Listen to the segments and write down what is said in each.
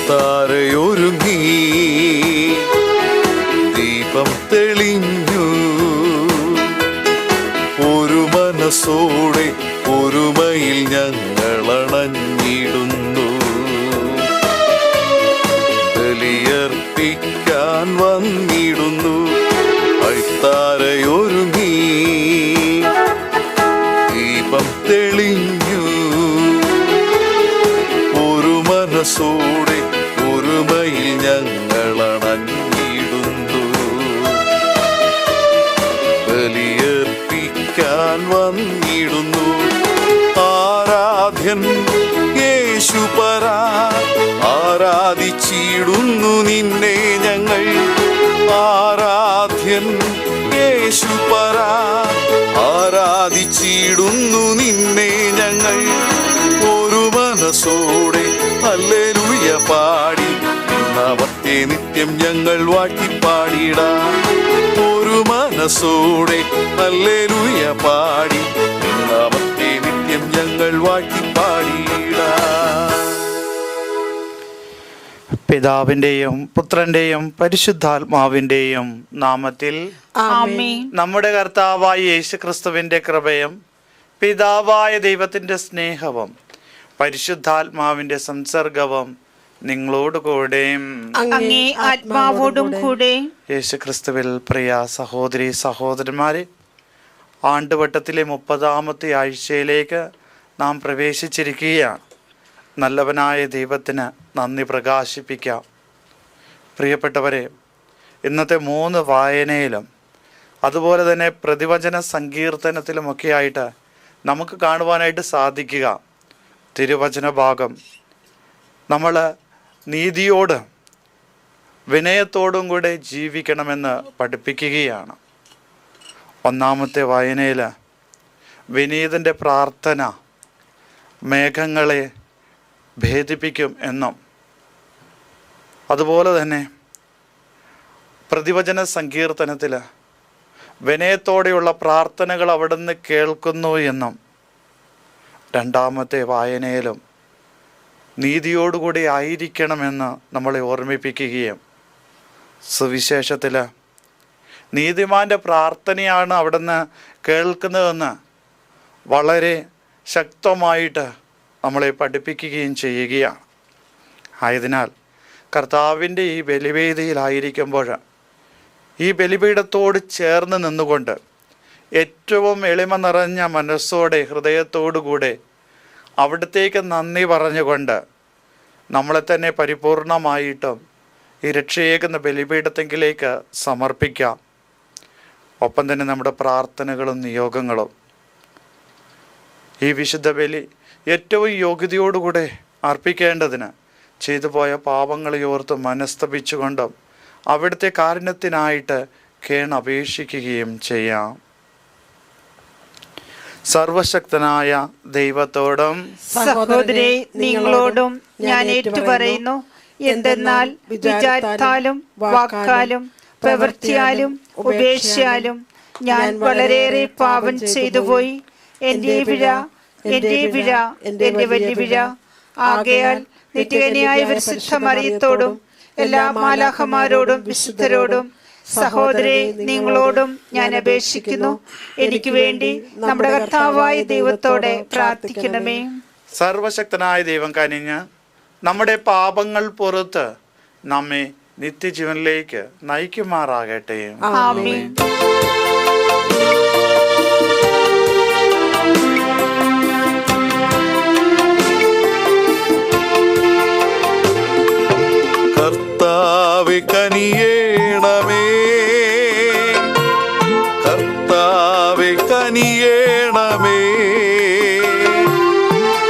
അൾത്താരയൊരുങ്ങി ദീപം തെളിഞ്ഞു. ഒരു മനസ്സോടെ ഒരുമയിൽ ഞങ്ങളണഞ്ഞിടുന്നു. ബലിയർപ്പിക്കാൻ വന്നിടുന്നു. അൾത്താരയൊരുങ്ങി ദീപം തെളിഞ്ഞു. ഒരു മനസ്സോടെ ഒരുമയിൽ ഞങ്ങളണഞ്ഞിടുന്നു. ബലിയർപ്പിക്കാൻ വന്നിടുന്നു. ആരാധ്യൻ യേശുപരാ, ആരാധിച്ചിടുന്നു നിന്നെ ഞങ്ങൾ. ആരാധ്യൻ യേശുപരാ, ആരാധിച്ചിടുന്നു നിന്നെ ഞങ്ങൾ. ഒരു മനസ്സോടെ ഹല്ലേലൂയ പാടി നാമത്തെ നിത്യം ഞങ്ങൾ വാഴ്ത്തിപ്പാടിടാം. ഒരു മനസ്സോടെ ഹല്ലേലൂയ പാടി നാമത്തെ നിത്യം ഞങ്ങൾ വാഴ്ത്തിപ്പാടിടാം. പിതാവിന്റെയും പുത്രന്റെയും പരിശുദ്ധാത്മാവിന്റെയും നാമത്തിൽ ആമേൻ. നമ്മുടെ കർത്താവായ യേശുക്രിസ്തുവിന്റെ കൃപയും പിതാവായ ദൈവത്തിന്റെ സ്നേഹവും പരിശുദ്ധാത്മാവിന്റെ സംസർഗവും നിങ്ങളോട് കൂടെയും അങ്ങേ ആത്മാവോടും കൂടെ. യേശുക്രിസ്തുവിൽ പ്രിയ സഹോദരി സഹോദരന്മാരെ, ആണ്ടുവട്ടത്തിലെ 30ാമത്തെ ആഴ്ചയിലേക്ക് നാം പ്രവേശിച്ചിരിക്കുകയാണ്. നല്ലവനായ ദൈവത്തിന് നന്ദി പ്രകാശിപ്പിക്കാം. പ്രിയപ്പെട്ടവരെ, ഇന്നത്തെ 3 വായനയിലും അതുപോലെ തന്നെ പ്രതിവചന സങ്കീർത്തനത്തിലുമൊക്കെ ആയിട്ട് നമുക്ക് കാണുവാനായിട്ട് സാധിക്കുക, തിരുവചന ഭാഗം നമ്മൾ നീതിയോട് വിനയത്തോടും കൂടെ ജീവിക്കണമെന്ന് പഠിപ്പിക്കുകയാണ്. 1ാമത്തെ വായനയിൽ വിനീതൻ്റെ പ്രാർത്ഥന മേഘങ്ങളെ ഭേദിപ്പിക്കും എന്നും, അതുപോലെ തന്നെ പ്രതിവചന സങ്കീർത്തനത്തിൽ വിനയത്തോടെയുള്ള പ്രാർത്ഥനകൾ അവിടുന്ന് കേൾക്കുന്നു എന്നും, 2ാമത്തെ വായനയിലും നീതിയോടുകൂടി ആയിരിക്കണമെന്ന് നമ്മളെ ഓർമ്മിപ്പിക്കുകയും, സുവിശേഷത്തിൽ നീതിമാൻ്റെ പ്രാർത്ഥനയാണ് അവിടുന്ന് കേൾക്കുന്നതെന്ന് വളരെ ശക്തമായിട്ട് നമ്മളെ പഠിപ്പിക്കുകയും ചെയ്യുകയാണ്. ആയതിനാൽ കർത്താവിൻ്റെ ഈ ബലിവേദിയിലായിരിക്കുമ്പോൾ ഈ ബലിപീഠത്തോട് ചേർന്ന് നിന്നുകൊണ്ട് ഏറ്റവും എളിമ നിറഞ്ഞ മനസ്സോടെ ഹൃദയത്തോടുകൂടെ അവിടത്തേക്ക് നന്ദി പറഞ്ഞുകൊണ്ട് നമ്മളെ തന്നെ പരിപൂർണമായിട്ടും ഈ രക്ഷയേകുന്ന ബലിപീഠത്തെങ്കിലേക്ക് സമർപ്പിക്കാം. ഒപ്പം തന്നെ നമ്മുടെ പ്രാർത്ഥനകളും നിയോഗങ്ങളും ഈ വിശുദ്ധ ബലി ഏറ്റവും യോഗ്യതയോടുകൂടെ അർപ്പിക്കേണ്ടതിന് ചെയ്തു പോയ പാപങ്ങളെ ഓർത്ത് മനസ്തപിച്ചുകൊണ്ടും അവിടുത്തെ കാരുണ്യത്തിനായിട്ട് കേണപേക്ഷിക്കുകയും ചെയ്യാം. സർവശക്തനായ ദൈവത്തോടും സഹോദരേ നിങ്ങളോടും ഞാൻ ഏറ്റുപറയുന്നു. എന്തെന്നാൽ വിചാരത്താലും വാക്കാലും പ്രവൃത്തിയാലും ഉപേക്ഷയാലും ഞാൻ വളരെയേറെ പാപം ചെയ്തുപോയി. എൻ്റെ പിഴ, എൻ്റെ പിഴ, എൻ്റെ വലിയ പിഴ. ആകയാൽ നിത്യകന്യായ പരിശുദ്ധ മറിയത്തോടും എല്ലാ മാലാഖമാരോടും വിശുദ്ധരോടും സഹോദരേ നിങ്ങളോടും ഞാൻ അപേക്ഷിക്കുന്നു, എനിക്ക് വേണ്ടി നമ്മുടെ കർത്താവായ ദൈവത്തോടെ പ്രാർത്ഥിക്കണമേ. സർവശക്തനായ ദൈവം കനിഞ്ഞ് നമ്മുടെ പാപങ്ങൾ പുറത്ത് നമ്മെ നിത്യജീവനിലേക്ക് നയിക്കുമാറാകട്ടെ. ആമേൻ. കർത്താവേ കനിയേണമേ, കർത്താവേ കനിയേണമേ,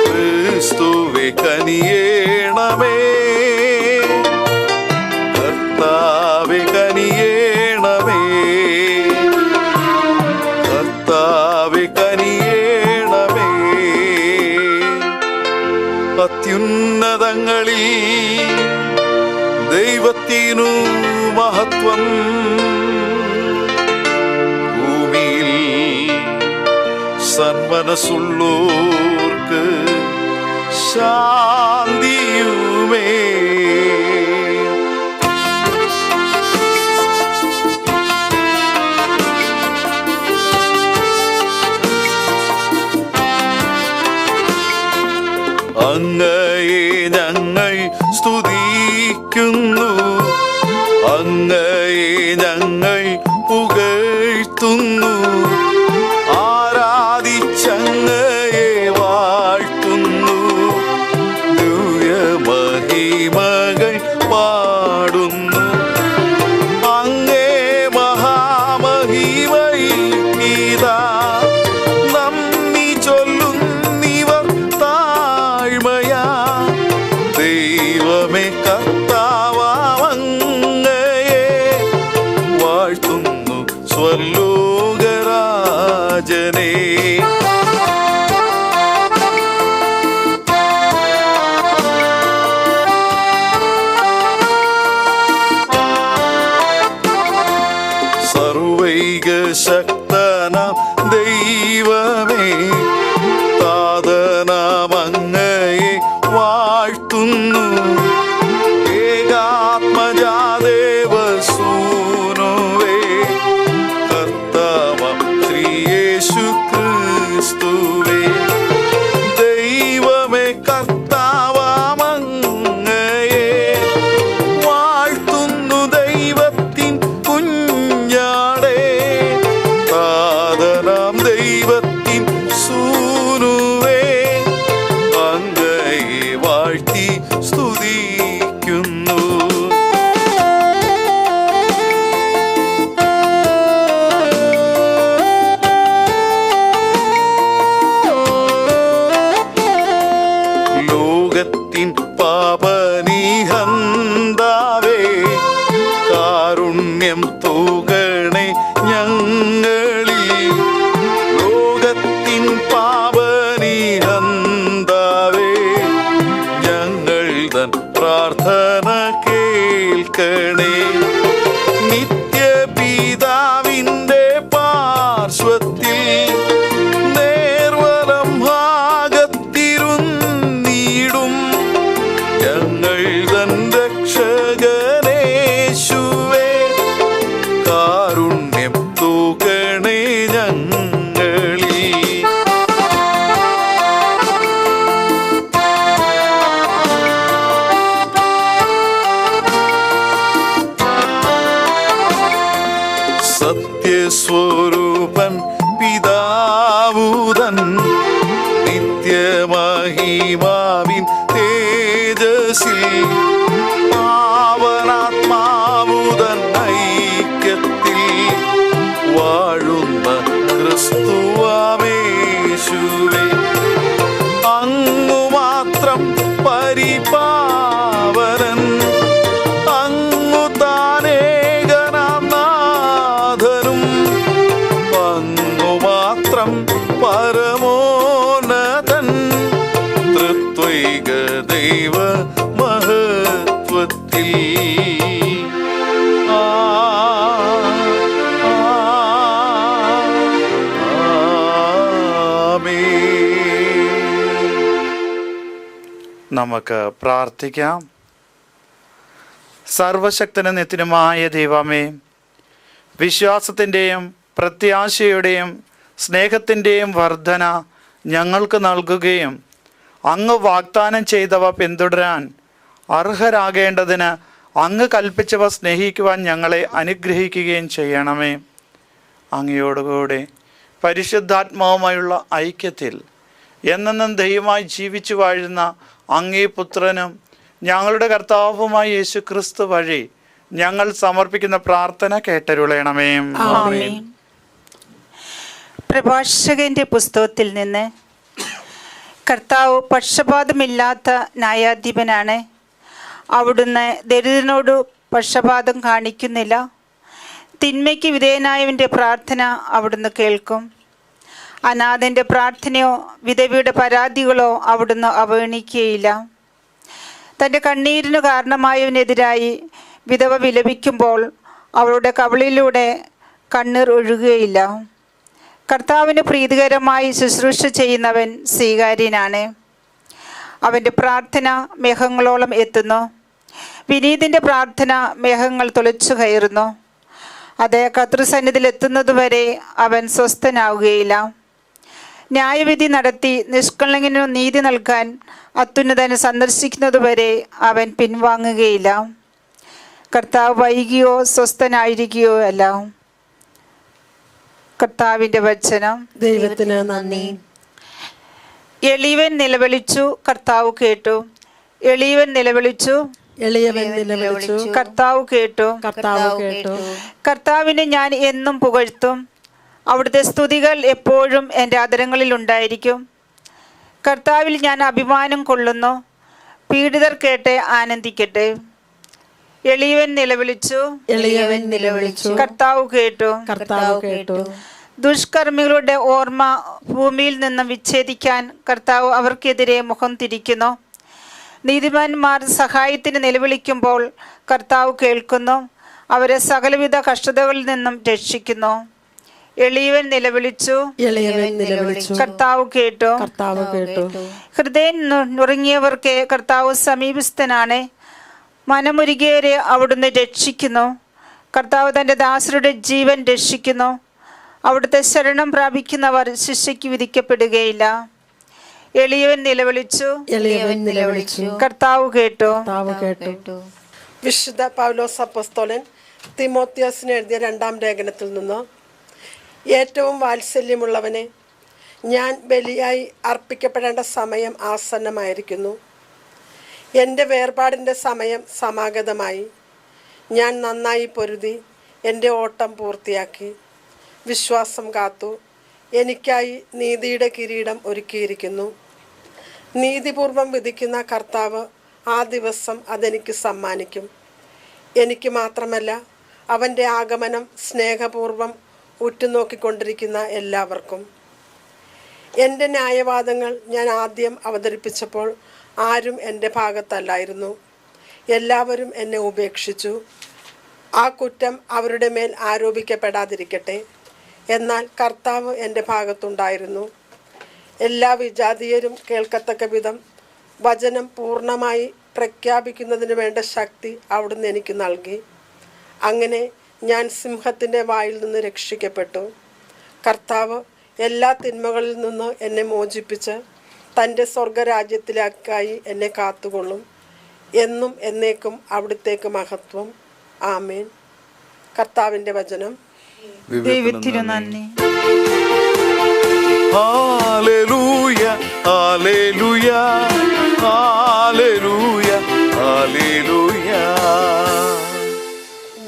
ക്രിസ്തുവേ കനിയേണമേ, കർത്താവേ കനിയേണമേ, കർത്താവേ കനിയേണമേ. അത്യുന്നതങ്ങളിൽ ദൈവത്തിനു മഹത്വം, ഭൂമിയിൽ സന്മനസ്സുള്ളോർക്ക് ശാന്തിയുമേ. അങ്ങയെ ഞങ്ങൾ സ്തുതിക്കുന്നു, അങ്ങയെ ഞങ്ങൾ പുകഴ്ത്തുന്നു, ആരാധിച്ചങ്ങയെ വാഴ്ത്തുന്നു, ദിവ്യമഹിമകൾ പാടുന്നു. അങ്ങേ മഹാമഹിമയിൽ ഇതാ നമ്മി ചൊല്ലുന്നിവർ താഴ്മയാ. ദൈവമേ കർത്താവങ്ങയെ വാഴ്ത്തുന്നു സ്വർലോകരാജനേ. സർവൈകശക്തനാം ദൈവമേ, താതനാമങ്ങയെ വാഴ്ത്തുന്നു, ഏകാത്മജാദേവസൂനുവേ, കർത്താവാം ശ്രീയേശു ക്രിസ്തുവേ. ദൈവമേ കർത്താവാമങ്ങയെ വാഴ്ത്തുന്നു, ദൈവത്തിൻ കുഞ്ഞാടേ, താതനാം ദൈവത്തിൻ സൂനുവേ, അങ്ങയെ വാഴ്ത്തി സ്തുതിക്കുന്നു. ലോകത്തിൻ പാപനിഹന്താവേ, കാരുണ്യം തൂകണേ ഞങ്ങളിൽ. ലോകത്തിൻ പാപനിഹന്താവേ, ഞങ്ങൾ തൻ പ്രാർത്ഥന കേൾക്കണേ. നിത്യപിതാവിൻ്റെ പാർശ്വത്തിൽ നേർവലം ഭാഗത്തിരുന്നീടും ഞങ്ങൾ തൻ രക്ഷകനേശുവേ, കാരുണ്യം തൂകണേ ഞങ്ങളിൽ. സത്യസ്വരൂപൻ പിതാവുതൻ നിത്യമഹിമാവിൻ തേജസ്സിൽ, പാവനാത്മാവുതൻ ഐക്യത്തിൽ വാഴുന്ന ക്രിസ്തുവാമേശുവേ, അങ്ങു മാത്രം പരിപാവനൻ, അങ്ങു താനേകനാം നാഥനും, അങ്ങു മാത്രം പരമോന്നതൻ, തൃത്വൈക ദൈവ മഹത്വത്തിൽ. നമുക്ക് പ്രാർത്ഥിക്കാം. സർവശക്തനും നിത്യനുമായ ദൈവമേ, വിശ്വാസത്തിൻ്റെയും പ്രത്യാശയുടെയും സ്നേഹത്തിൻ്റെയും വർധന ഞങ്ങൾക്ക് നൽകുകയും അങ്ങ് വാഗ്ദാനം ചെയ്തവ പിന്തുടരാൻ അർഹരാകേണ്ടതിന് അങ്ങ് കൽപ്പിച്ചവ സ്നേഹിക്കുവാൻ ഞങ്ങളെ അനുഗ്രഹിക്കുകയും ചെയ്യണമേ. അങ്ങയോടുകൂടെ പരിശുദ്ധാത്മാവുമായുള്ള ഐക്യത്തിൽ എന്നെന്നും ദൈവമായി ജീവിച്ചു വാഴുന്ന അങ്ങേ പുത്രനും ഞങ്ങളുടെ കർത്താവുമായ യേശു ക്രിസ്തു വഴി ഞങ്ങൾ സമർപ്പിക്കുന്ന പ്രാർത്ഥന കേട്ടരുളയണമേ. പ്രഭാഷകന്റെ പുസ്തകത്തിൽ നിന്ന് കർത്താവ് പക്ഷപാതമില്ലാത്ത ന്യായാധിപനാണ്. അവിടുന്ന് ദരിദ്രനോട് പക്ഷപാതം കാണിക്കുന്നില്ല. തിന്മയ്ക്ക് വിധേയനായവൻ്റെ പ്രാർത്ഥന അവിടുന്ന് കേൾക്കും. അനാഥൻ്റെ പ്രാർത്ഥനയോ വിധവയുടെ പരാതികളോ അവിടുന്ന് അവഗണിക്കുകയില്ല. തൻ്റെ കണ്ണീരിനു കാരണമായവനെതിരായി വിധവ വിലപിക്കുമ്പോൾ അവളുടെ കവിളിലൂടെ കണ്ണീർ ഒഴുകുകയില്ല. കർത്താവിന് പ്രീതികരമായി ശുശ്രൂഷ ചെയ്യുന്നവൻ സ്വീകാര്യനാണ്. അവൻ്റെ പ്രാർത്ഥന മേഘങ്ങളോളം എത്തുന്നു. വിനീതിൻ്റെ പ്രാർത്ഥന മേഘങ്ങൾ തുളച്ചു കയറുന്നു. അത് കർത്തൃസന്നിധിയിൽ എത്തുന്നതുവരെ അവൻ സ്വസ്ഥനാവുകയില്ല. ന്യായവിധി നടത്തി നിഷ്കളങ്കനു നീതി നൽകാൻ അത്യുന്നതനെ സന്ദർശിക്കുന്നതുവരെ അവൻ പിൻവാങ്ങുകയില്ല. കർത്താവ് വൈകിയോ സ്വസ്ഥനായിരിക്കുകയോ അല്ല. കർത്താവിൻ്റെ വചനം. ദൈവത്തിന് നന്ദി. എളിയവൻ നിലവിളിച്ചു, കർത്താവ് കേട്ടു. എളിയവൻ നിലവിളിച്ചു, എളിയവൻ നിലവിളിച്ചു, കർത്താവ് കേട്ടു. കർത്താവ് കേട്ടു. കർത്താവിനെ ഞാൻ എന്നും പുകഴ്ത്തും. അവിടുത്തെ സ്തുതികൾ എപ്പോഴും എൻ്റെ അധരങ്ങളിൽ ഉണ്ടായിരിക്കും. കർത്താവിൽ ഞാൻ അഭിമാനം കൊള്ളുന്നു. പീഡിതർ കേട്ട് ആനന്ദിക്കട്ടെ. എളിയവൻ നിലവിളിച്ചു, എളിയവൻ നിലവിളിച്ചു, കർത്താവ് കേട്ടു. കർത്താവ് കേട്ടു. ദുഷ്കർമ്മികളുടെ ഓർമ്മ ഭൂമിയിൽ നിന്നും വിച്ഛേദിക്കാൻ കർത്താവ് അവർക്കെതിരെ മുഖം തിരിക്കുന്നു. നീതിമാന്മാർ സഹായത്തിന് നിലവിളിക്കുമ്പോൾ കർത്താവ് കേൾക്കുന്നു. അവരെ സകലവിധ കഷ്ടതകളിൽ നിന്നും രക്ഷിക്കുന്നു. എളിയവൻ നിലവിളിച്ചു, എളിയവൻ നിലവിളിച്ചു, കർത്താവ് കേട്ടു. കർത്താവ് കേട്ടു. ഹൃദയം നുറുങ്ങിയവർക്ക് കർത്താവ് സമീപസ്ഥനാണ്. മനമുരുകിയവരെ അവിടുന്ന് രക്ഷിക്കുന്നു. കർത്താവ് തൻ്റെ ദാസരുടെ ജീവൻ രക്ഷിക്കുന്നു. അവിടുത്തെ ശരണം പ്രാപിക്കുന്നവർ ശിക്ഷയ്ക്ക് വിധിക്കപ്പെടുകയില്ല. എളിയവൻ നിലവിളിച്ചു, എളിയവൻ നിലവിളിച്ചു, കർത്താവ് കേട്ടു. കർത്താവ് കേട്ടു. വിശുദ്ധ പൗലോസ് അപ്പോസ്തലൻ തിമോത്തിയോസിന് എഴുതിയ 2-ാം ലേഖനത്തിൽ നിന്ന്, ഏറ്റവും വാത്സല്യമുള്ളവനെ, ഞാൻ ബലിയായി അർപ്പിക്കപ്പെടേണ്ട സമയം ആസന്നമായിരിക്കുന്നു. എൻ്റെ വേർപാടിൻ്റെ സമയം സമാഗതമായി. ഞാൻ നന്നായി പൊരുതി എൻ്റെ ഓട്ടം പൂർത്തിയാക്കി, വിശ്വാസം കാത്തു. എനിക്കായി നീതിയുടെ കിരീടം ഒരുക്കിയിരിക്കുന്നു. നീതിപൂർവം വിധിക്കുന്ന കർത്താവ് ആ ദിവസം അതെനിക്ക് സമ്മാനിക്കും. എനിക്ക് മാത്രമല്ല, അവൻ്റെ ആഗമനം സ്നേഹപൂർവം ഉറ്റുനോക്കിക്കൊണ്ടിരിക്കുന്ന എല്ലാവർക്കും. എൻ്റെ ന്യായവാദങ്ങൾ ഞാൻ ആദ്യം അവതരിപ്പിച്ചപ്പോൾ ആരും എൻ്റെ ഭാഗത്തല്ലായിരുന്നു. എല്ലാവരും എന്നെ ഉപേക്ഷിച്ചു. ആ കുറ്റം അവരുടെ മേൽ ആരോപിക്കപ്പെടാതിരിക്കട്ടെ. എന്നാൽ കർത്താവ് എൻ്റെ ഭാഗത്തുണ്ടായിരുന്നു. എല്ലാ വിജാതീയരും കേൾക്കത്തക്ക വിധം വചനം പൂർണ്ണമായി പ്രഖ്യാപിക്കുന്നതിന് വേണ്ട ശക്തി അവിടുന്ന് എനിക്ക് നൽകി. അങ്ങനെ ഞാൻ സിംഹത്തിൻ്റെ വായിൽ നിന്ന് രക്ഷിക്കപ്പെട്ടു. കർത്താവ് എല്ലാ തിന്മകളിൽ നിന്ന് എന്നെ മോചിപ്പിച്ച് തൻ്റെ സ്വർഗരാജ്യത്തിലേക്കായി എന്നെ കാത്തുകൊള്ളും. എന്നും എന്നേക്കും അവിടുത്തേക്ക് മഹത്വം. ആമേൻ. കർത്താവിൻ്റെ വചനം. ദൈവത്തിനു നന്ദി. ഹല്ലേലൂയ, ഹല്ലേലൂയ, ഹല്ലേലൂയ, ഹല്ലേലൂയ.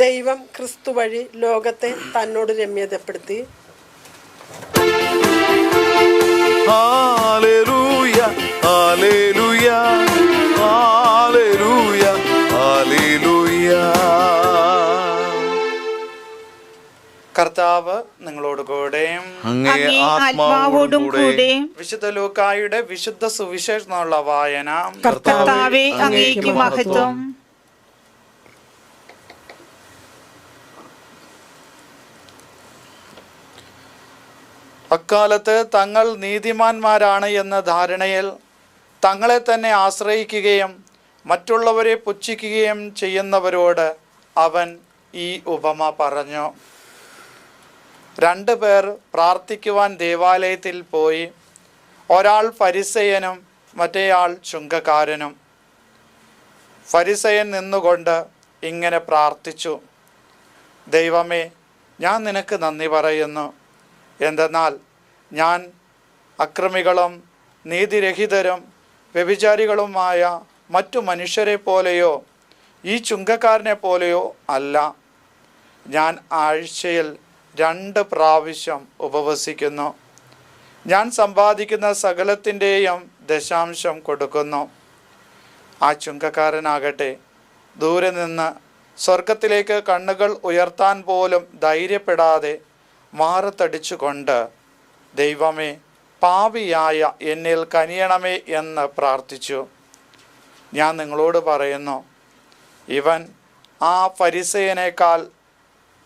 ദൈവം ക്രിസ്തു വഴി ലോകത്തെ തന്നോട് രമ്യതപ്പെടുത്തി. ഹല്ലേലൂയ, ഹല്ലേലൂയ, ഹല്ലേലൂയ, ഹല്ലേലൂയ. കർത്താവ് നിങ്ങളോട് കൂടെ അങ്ങേ അങ്ങേ ആത്മാവോടും ആത്മാവോടും കൂടെ. കൂടെ. വിശുദ്ധ ലൂക്കായുടെ വിശുദ്ധ സുവിശേഷമുള്ള വായന. കർത്താവേ, അങ്ങേക്ക് മഹത്വം. അക്കാലത്ത് തങ്ങൾ നീതിമാന്മാരാണ് എന്ന ധാരണയിൽ തങ്ങളെ തന്നെ ആശ്രയിക്കുകയും മറ്റുള്ളവരെ പുച്ഛിക്കുകയും ചെയ്യുന്നവരോട് അവൻ ഈ ഉപമ പറഞ്ഞു. 2 പേർ പ്രാർത്ഥിക്കുവാൻ ദേവാലയത്തിൽ പോയി. ഒരാൾ ഫരിസയനും മറ്റേയാൾ ചുങ്കക്കാരനും. ഫരിസയൻ നിന്നുകൊണ്ട് ഇങ്ങനെ പ്രാർത്ഥിച്ചു: ദൈവമേ, ഞാൻ നിനക്ക് നന്ദി പറയുന്നു. എന്തെന്നാൽ ഞാൻ അക്രമികളും നീതിരഹിതരും വ്യഭിചാരികളുമായ മറ്റു മനുഷ്യരെ പോലെയോ ഈ ചുങ്കക്കാരനെ പോലെയോ അല്ല. ഞാൻ ആഴ്ചയിൽ 2 പ്രാവശ്യം ഉപവസിക്കുന്നു. ഞാൻ സമ്പാദിക്കുന്ന സകലത്തിൻ്റെയും ദശാംശം കൊടുക്കുന്നു. ആ ചുങ്കക്കാരനാകട്ടെ ദൂരെ നിന്ന് സ്വർഗത്തിലേക്ക് കണ്ണുകൾ ഉയർത്താൻ പോലും ധൈര്യപ്പെടാതെ മാറത്തടിച്ചുകൊണ്ട്, ദൈവമേ, പാപിയായ എന്നിൽ കനിയണമേ എന്ന് പ്രാർത്ഥിച്ചു. ഞാൻ നിങ്ങളോട് പറയുന്നു, ഇവൻ ആ ഫരിസയനേക്കാൾ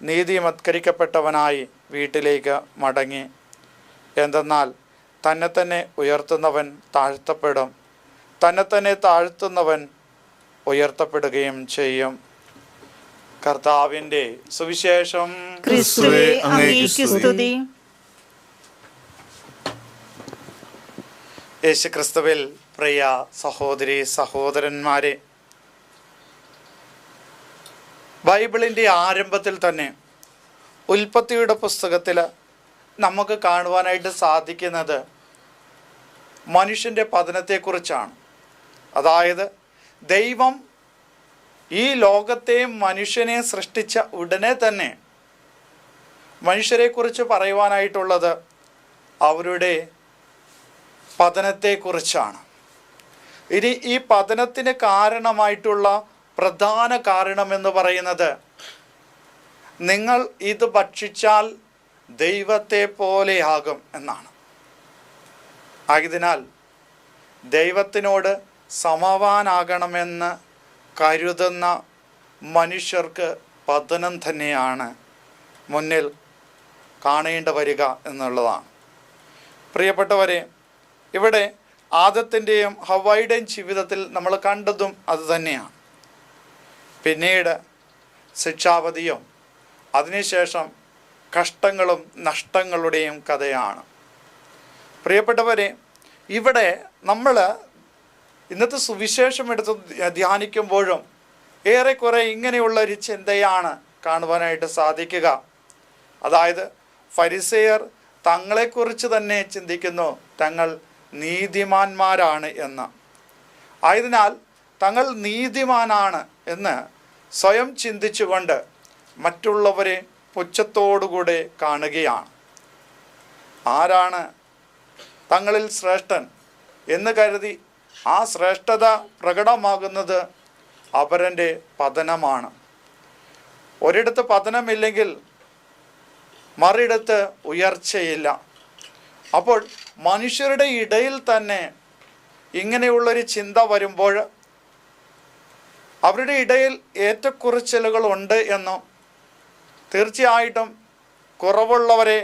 നീതിമത്കരിക്കപ്പെട്ടവനായി വീട്ടിലേക്ക് മടങ്ങി. എന്തെന്നാൽ തന്നെ തന്നെ ഉയർത്തുന്നവൻ താഴ്ത്തപ്പെടും, തന്നെ തന്നെ താഴ്ത്തുന്നവൻ ഉയർത്തപ്പെടുകയും ചെയ്യും. കർത്താവിൻ്റെ സുവിശേഷം. ക്രിസ്തുവേ, അങ്ങേക്ക് സ്തുതി. യേശുക്രിസ്തുവിൽ പ്രിയ സഹോദരി സഹോദരന്മാരെ, ബൈബിളിൻ്റെ ആരംഭത്തിൽ തന്നെ ഉൽപ്പത്തിയുടെ പുസ്തകത്തിൽ നമുക്ക് കാണുവാനായിട്ട് സാധിക്കുന്നത് മനുഷ്യൻ്റെ പതനത്തെക്കുറിച്ചാണ്. അതായത് ദൈവം ഈ ലോകത്തെ മനുഷ്യനെ സൃഷ്ടിച്ച ഉടനെ തന്നെ മനുഷ്യരെക്കുറിച്ച് പറയുവാനായിട്ടുള്ളത് അവരുടെ പതനത്തെക്കുറിച്ചാണ്. ഇനി ഈ പതനത്തിന് കാരണമായിട്ടുള്ള പ്രധാന കാരണമെന്ന് പറയുന്നത്, നിങ്ങൾ ഇത് ഭക്ഷിച്ചാൽ ദൈവത്തെ പോലെയാകും എന്നാണ്. ആയതിനാൽ ദൈവത്തിനോട് സമവാനാകണമെന്ന് കരുതുന്ന മനുഷ്യർക്ക് പതനം തന്നെയാണ് മുന്നിൽ കാണേണ്ടി വരിക എന്നുള്ളതാണ്. പ്രിയപ്പെട്ടവരെ, ഇവിടെ ആദത്തിൻ്റെയും ഹവ്വായുടെയും ജീവിതത്തിൽ നമ്മൾ കണ്ടതും അതുതന്നെയാണ്. പിന്നീട് ശിക്ഷാവധിയും അതിനുശേഷം കഷ്ടങ്ങളും നഷ്ടങ്ങളുടെയും കഥയാണ്. പ്രിയപ്പെട്ടവരെ, ഇവിടെ നമ്മൾ ഇന്നത്തെ സുവിശേഷം എടുത്ത് ധ്യാനിക്കുമ്പോഴും ഏറെക്കുറെ ഇങ്ങനെയുള്ള ഒരു ചിന്തയാണ് കാണുവാനായിട്ട് സാധിക്കുക. അതായത് ഫരിസേയർ തങ്ങളെക്കുറിച്ച് തന്നെ ചിന്തിക്കുന്നു തങ്ങൾ നീതിമാന്മാരാണ് എന്ന്. ആയതിനാൽ തങ്ങൾ നീതിമാനാണ് എന്ന് സ്വയം ചിന്തിച്ചുകൊണ്ട് മറ്റുള്ളവരെ പുച്ഛത്തോടുകൂടെ കാണുകയാണ്. ആരാണ് തങ്ങളിൽ ശ്രേഷ്ഠൻ എന്ന് കരുതി ആ ശ്രേഷ്ഠത പ്രകടമാകുന്നത് അവരൻ്റെ പതനമാണ്. ഒരിടത്ത് പതനമില്ലെങ്കിൽ മറിടത്ത് ഉയർച്ചയില്ല. അപ്പോൾ മനുഷ്യരുടെ ഇടയിൽ തന്നെ ഇങ്ങനെയുള്ളൊരു ചിന്ത വരുമ്പോൾ അവരുടെ ഇടയിൽ ഏറ്റക്കുറച്ചിലുകളുണ്ട് എന്നും തീർച്ചയായിട്ടും കുറവുള്ളവരെ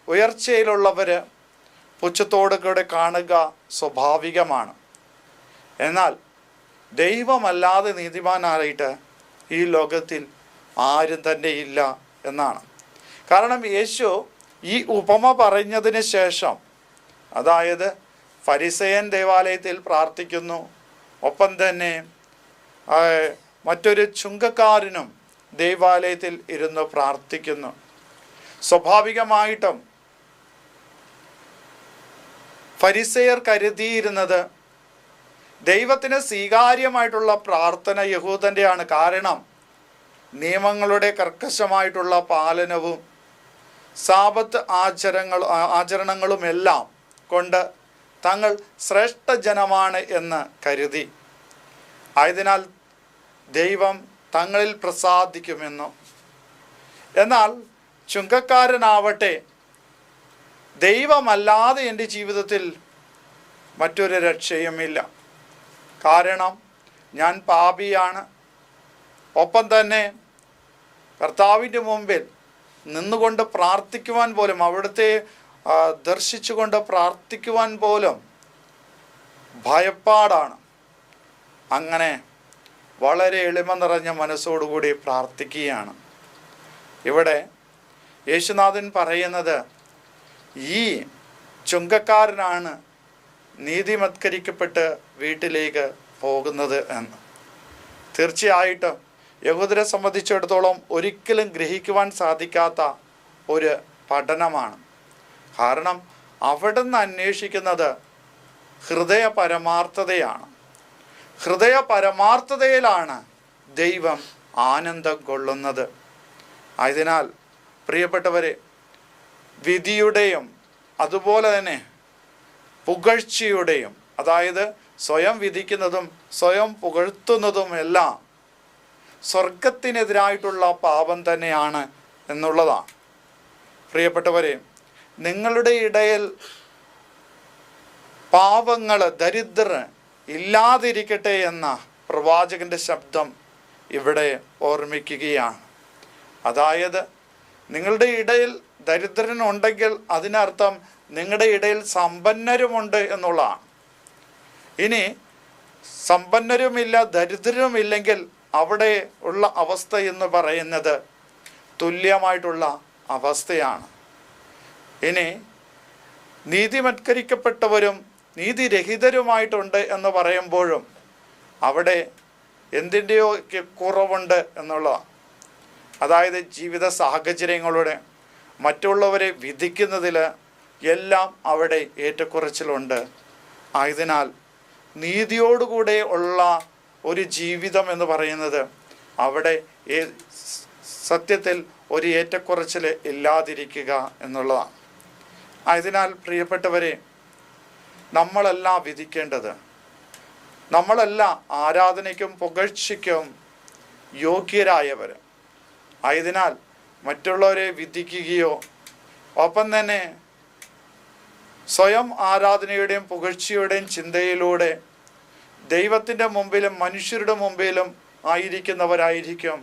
ഉയർച്ചയിലുള്ളവർ പുച്ഛത്തോടു കൂടെ കാണുക സ്വാഭാവികമാണ്. എന്നാൽ ദൈവമല്ലാതെ നീതിമാനായിട്ട് ഈ ലോകത്തിൽ ആരും തന്നെ ഇല്ല എന്നാണ്. കാരണം യേശു ഈ ഉപമ പറഞ്ഞതിന് ശേഷം, അതായത് ഫരിസേയൻ ദേവാലയത്തിൽ പ്രാർത്ഥിക്കുന്നു, ഒപ്പം തന്നെ മറ്റൊരു ചുങ്കക്കാരനും ദേവാലയത്തിൽ ഇരുന്ന് പ്രാർത്ഥിക്കുന്നു. സ്വാഭാവികമായിട്ടും ഫരിസേയർ കരുതിയിരുന്നത് ദൈവത്തിന് സ്വീകാര്യമായിട്ടുള്ള പ്രാർത്ഥന യഹൂദൻ്റെയാണ്. കാരണം നിയമങ്ങളുടെ കർക്കശമായിട്ടുള്ള പാലനവും സാബത്ത് ആചരണങ്ങളുമെല്ലാം കൊണ്ട് തങ്ങൾ ശ്രേഷ്ഠ ജനമാണ് എന്ന് കരുതി. ആയതിനാൽ ദൈവം തങ്ങളിൽ പ്രസാദിക്കുമെന്നും. എന്നാൽ ചുങ്കക്കാരനാവട്ടെ, ദൈവമല്ലാതെ എൻ്റെ ജീവിതത്തിൽ മറ്റൊരു രക്ഷയുമില്ല, കാരണം ഞാൻ പാപിയാണ്. ഒപ്പം തന്നെ കർത്താവിൻ്റെ മുമ്പിൽ നിന്നുകൊണ്ട് പ്രാർത്ഥിക്കുവാൻ പോലും, അവിടുത്തെ ദർശിച്ചുകൊണ്ട് പ്രാർത്ഥിക്കുവാൻ പോലും ഭയപ്പാടാണ്. അങ്ങനെ വളരെ എളിമ നിറഞ്ഞ മനസ്സോടുകൂടി പ്രാർത്ഥിക്കുകയാണ്. ഇവിടെ യേശുനാഥൻ പറയുന്നത് ഈ ചുങ്കക്കാരനാണ് നീതിമത്കരിക്കപ്പെട്ട് വീട്ടിലേക്ക് പോകുന്നത് എന്ന്. തീർച്ചയായിട്ടും യഹൂദരെ സംബന്ധിച്ചിടത്തോളം ഒരിക്കലും ഗ്രഹിക്കുവാൻ സാധിക്കാത്ത ഒരു പഠനമാണ്. കാരണം അവിടുന്ന് അന്വേഷിക്കുന്നത് ഹൃദയ പരമാർത്ഥതയാണ്. ഹൃദയ പരമാർത്ഥതയിലാണ് ദൈവം ആനന്ദം കൊള്ളുന്നത്. ആയതിനാൽ പ്രിയപ്പെട്ടവരെ, വിധിയുടെയും അതുപോലെ തന്നെ പുകഴ്ചയുടെയും, അതായത് സ്വയം വിധിക്കുന്നതും സ്വയം പുകഴ്ത്തുന്നതും എല്ലാം സ്വർഗത്തിനെതിരായിട്ടുള്ള പാപം തന്നെയാണ് എന്നുള്ളതാണ്. പ്രിയപ്പെട്ടവരെ, നിങ്ങളുടെ ഇടയിൽ പാവങ്ങൾ, ദരിദ്രർ ഇല്ലാതിരിക്കട്ടെ എന്ന പ്രവാചകൻ്റെ ശബ്ദം ഇവിടെ ഓർമ്മിക്കുകയാണ്. അതായത് നിങ്ങളുടെ ഇടയിൽ ദരിദ്രനുണ്ടെങ്കിൽ അതിനർത്ഥം നിങ്ങളുടെ ഇടയിൽ സമ്പന്നരുമുണ്ട് എന്നുള്ളതാണ്. ഇനി സമ്പന്നരുമില്ല ദരിദ്രരുമില്ലെങ്കിൽ അവിടെ ഉള്ള അവസ്ഥ എന്ന് പറയുന്നത് തുല്യമായിട്ടുള്ള അവസ്ഥയാണ്. ഇനി നീതിവത്കരിക്കപ്പെട്ടവരും നീതിരഹിതരുമായിട്ടുണ്ട് എന്ന് പറയുമ്പോഴും അവിടെ എന്തിൻ്റെയോ കുറവുണ്ട് എന്നുള്ളതാണ്. അതായത് ജീവിത സാഹചര്യങ്ങളുടെ മറ്റുള്ളവരെ വിധിക്കുന്നതിൽ എല്ലാം അവിടെ ഏറ്റക്കുറച്ചിലുണ്ട്. ആയതിനാൽ നീതിയോടുകൂടെ ഉള്ള ഒരു ജീവിതം എന്ന് പറയുന്നത് അവിടെ സത്യത്തിൽ ഒരു ഏറ്റക്കുറച്ചിൽ ഇല്ലാതിരിക്കുക എന്നുള്ളതാണ്. ആയതിനാൽ പ്രിയപ്പെട്ടവരെ, നമ്മളല്ല വിധിക്കേണ്ടത്. നമ്മളല്ല ആരാധനയ്ക്കും പുകഴ്ചയ്ക്കും യോഗ്യരായവർ. ആയതിനാൽ മറ്റുള്ളവരെ വിധിക്കുകയോ ഒപ്പം തന്നെ സ്വയം ആരാധനയുടെയും പുകഴ്ചയുടെയും ചിന്തയിലൂടെ ദൈവത്തിൻ്റെ മുമ്പിലും മനുഷ്യരുടെ മുമ്പിലും ആയിരിക്കുന്നവരായിരിക്കും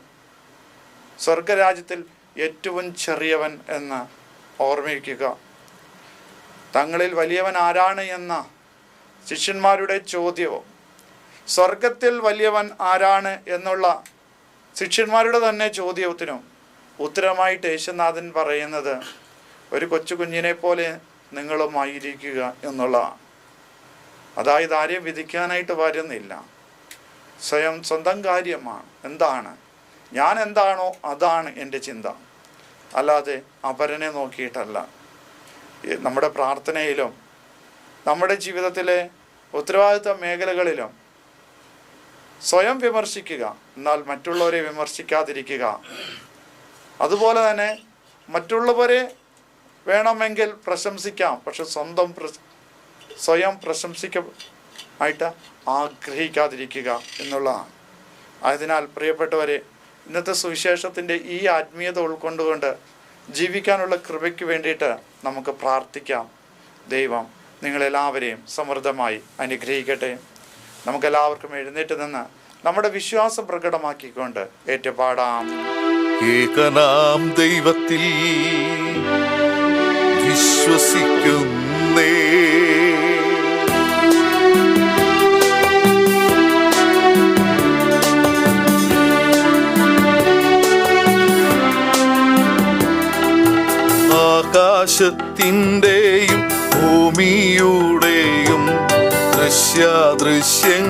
സ്വർഗരാജ്യത്തിൽ ഏറ്റവും ചെറിയവൻ എന്ന് ഓർമ്മിക്കുക. തങ്ങളിൽ വലിയവൻ ആരാണ് എന്ന ശിഷ്യന്മാരുടെ ചോദ്യവും സ്വർഗത്തിൽ വലിയവൻ ആരാണ് എന്നുള്ള ശിഷ്യന്മാരുടെ തന്നെ ചോദ്യത്തിനും ഉത്തരമായിട്ട് യേശുനാഥൻ പറയുന്നത് ഒരു കൊച്ചു കുഞ്ഞിനെ പോലെ നിങ്ങളുമായിരിക്കുക എന്നുള്ളതാണ്. അതായത് ആരെയും വിധിക്കാനായിട്ട് വരുന്നില്ല. സ്വന്തം കാര്യമാണ്. എന്താണ് ഞാൻ എന്താണോ അതാണ് എൻ്റെ ചിന്ത, അല്ലാതെ അപരനെ നോക്കിയിട്ടല്ല. നമ്മുടെ പ്രാർത്ഥനയിലും നമ്മുടെ ജീവിതത്തിലെ ഉത്തരവാദിത്ത മേഖലകളിലും സ്വയം വിമർശിക്കുക, എന്നാൽ മറ്റുള്ളവരെ വിമർശിക്കാതിരിക്കുക. അതുപോലെ തന്നെ മറ്റുള്ളവരെ വേണമെങ്കിൽ പ്രശംസിക്കാം, പക്ഷെ സ്വയം പ്രശംസിക്കാനായിട്ട് ആഗ്രഹിക്കാതിരിക്കുക എന്നുള്ളതാണ്. ആയതിനാൽ പ്രിയപ്പെട്ടവരെ, ഇന്നത്തെ സുവിശേഷത്തിൻ്റെ ഈ ആത്മീയത ഉൾക്കൊണ്ടുകൊണ്ട് ജീവിക്കാനുള്ള കൃപയ്ക്ക് വേണ്ടിയിട്ട് നമുക്ക് പ്രാർത്ഥിക്കാം. ദൈവം നിങ്ങളെല്ലാവരെയും സമൃദ്ധമായി അനുഗ്രഹിക്കട്ടെ. നമുക്കെല്ലാവർക്കും എഴുന്നേറ്റ് നിന്ന് നമ്മുടെ വിശ്വാസം പ്രകടമാക്കിക്കൊണ്ട് ഏറ്റുപാടാം. ഏകനാം ദൈവത്തിൽ വിശ്വസിക്കുന്നേ, ആകാശത്തിൻ്റെയും ഭൂമിയുടെയും ദൃശ്യാദൃശ്യങ്ങളാം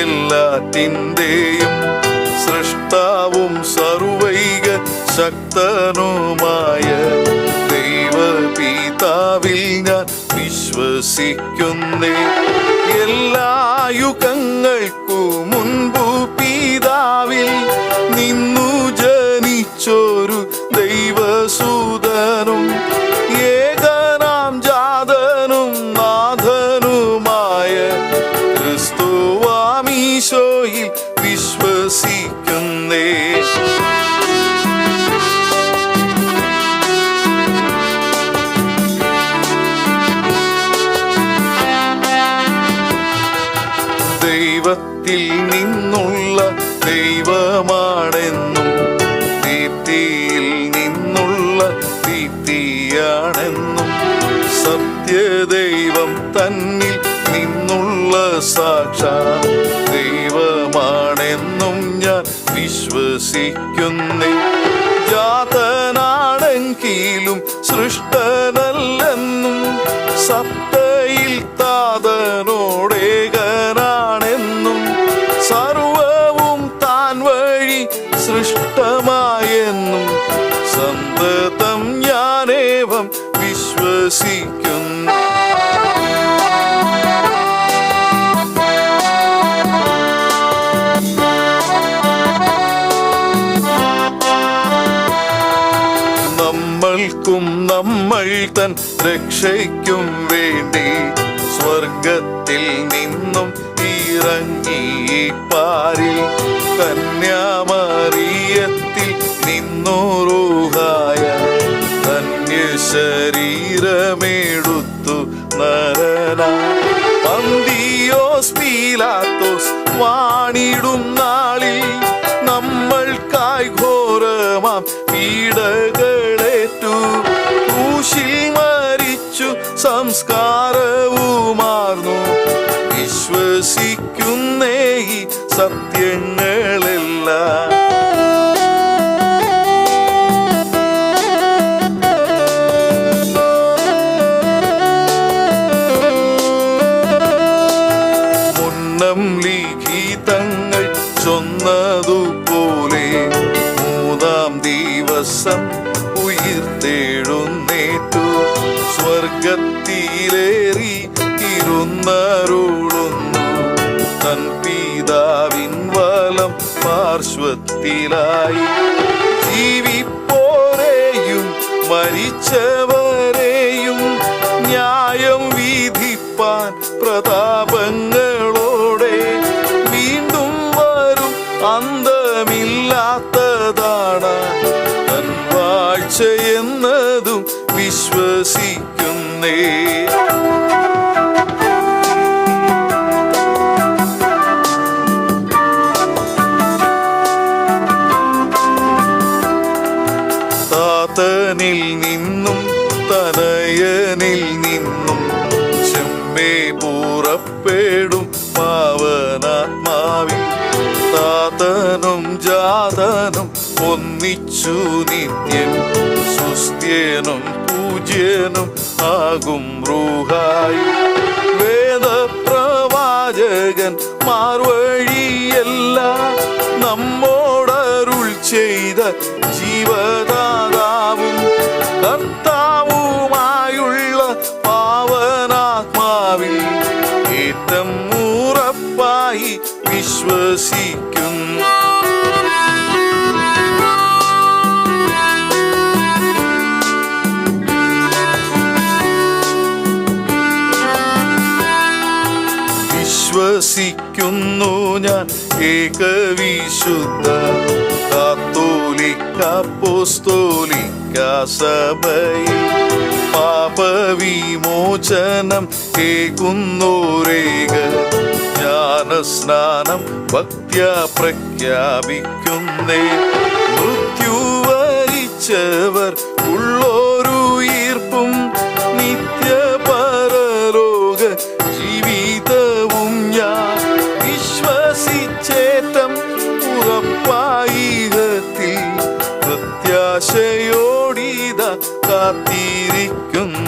എല്ലാറ്റിൻ്റെയും സൃഷ്ടാവും സർവൈക ശക്തനുമായ ദൈവപിതാവിൽ ഞാൻ വിശ്വസിക്കുന്നേ. എല്ലാ യുഗങ്ങൾക്കു മുൻപു പിതാവിൽ നിന്നു ജനിച്ചൊരു ദൈവസൂതനും ഏകനാം ജാതനും നാഥനുമായ ക്രിസ്തുവാമീശോയിൽ വിശ്വസിക്കുന്നേ. ദൈവത്തിൽ നിന്നുള്ള ദൈവമാണെന്നും ദീപ്തിയിൽ നിന്നുള്ള ദീപ്തിയാണെന്നും സത്യദൈവം തന്നിൽ നിന്നുള്ള സാക്ഷാൽ ദൈവമാണെന്നും ഞാൻ വിശ്വസിക്കുന്നേ. ജാതനാണെങ്കിലും സൃഷ്ടനല്ലെന്നും സത്തയിൽ താതനോടേകനാണെന്നും സർവവും താൻ വഴി സൃഷ്ടമായെന്നും സന്തതം ഞാനേവം വിശ്വസിക്കുന്നു. നമ്മൾക്കും നമ്മൾ തൻ രക്ഷയ്ക്കും വേണ്ടി സ്വർഗത്തിൽ നിന്നും ഇറങ്ങി പാരിൽ കന്യാമറിയത്തിൽ നിന്നൂറുഹായ ധന്യശരീരമെടുത്തു നരന പന്തിയോസ് പീലാത്തോസ് വാണിടും നാളിൽ നമ്മൾക്കായി ഘോരമാം പീഡകളേറ്റു ക്രൂശിൽ മരിച്ചു സംസ്കാരവുമാർന്നു. വിശ്വസിക്കുന്നേ ഈ സത്യങ്ങളെല്ലാം. എണ്ണം ലിഖിതങ്ങൾ ചൊന്നതുപോലെ മൂന്നാം ദിവസം ഉയിർത്തെഴുന്നേറ്റു സ്വർഗത്തിലേറി ഇരുന്നരുളുന്നു തൻ പിതാവിൻ വലം പാർശ്വത്തിലായി. ജീവിപ്പോരെയും മരിച്ചവരെയും ന്യായം വിധിപ്പാൻ പ്രതാപങ്ങളോടെ വീണ്ടും വരും അന്തമില്ലാത്തതാണ് തൻ വാഴ്ച എന്നതും വിശ്വസിക്കുന്നേ. താതനിൽ നിന്നും തനയനിൽ നിന്നും ചെമ്മേ പുറപ്പെടും പാവനാത്മാവിൽ താതനും ജാതനും ഒന്നിച്ചു നിത്യം സുസ്ഥ്യനും പൂജ്യനും ആകും റൂഹായി. വേദപ്രവാചകൻ മാർവഴിയല്ല നമ്മോടരുൾ ചെയ്ത ജീവദാതാവും കർത്താവുമായുള്ള പാവനാത്മാവിൽ ഏറ്റം ഉറപ്പായി വിശ്വസിക്കുന്നു. വിശ്വസിക്കുന്നു ഞാൻ ഏകവിശുദ്ധ കത്തോലിക്ക അപ്പോസ്തോലിക്ക സഭയിൽ പാപവിമോചനം ഏകുന്നോരേക ജ്ഞാനസ്നാനം ഭക്ത്യാ പ്രഖ്യാപിക്കുന്നേ. മൃത്യുവരിച്ചവർ ഉള്ളോരുയിർപ്പും നിത്യപരലോക ജീവിതവും ഞാൻ വിശ്വസിച്ചേറ്റം ഉറപ്പായിഹത്തിൽ പ്രത്യാശയോടിത കാത്തിരിക്കുന്നു.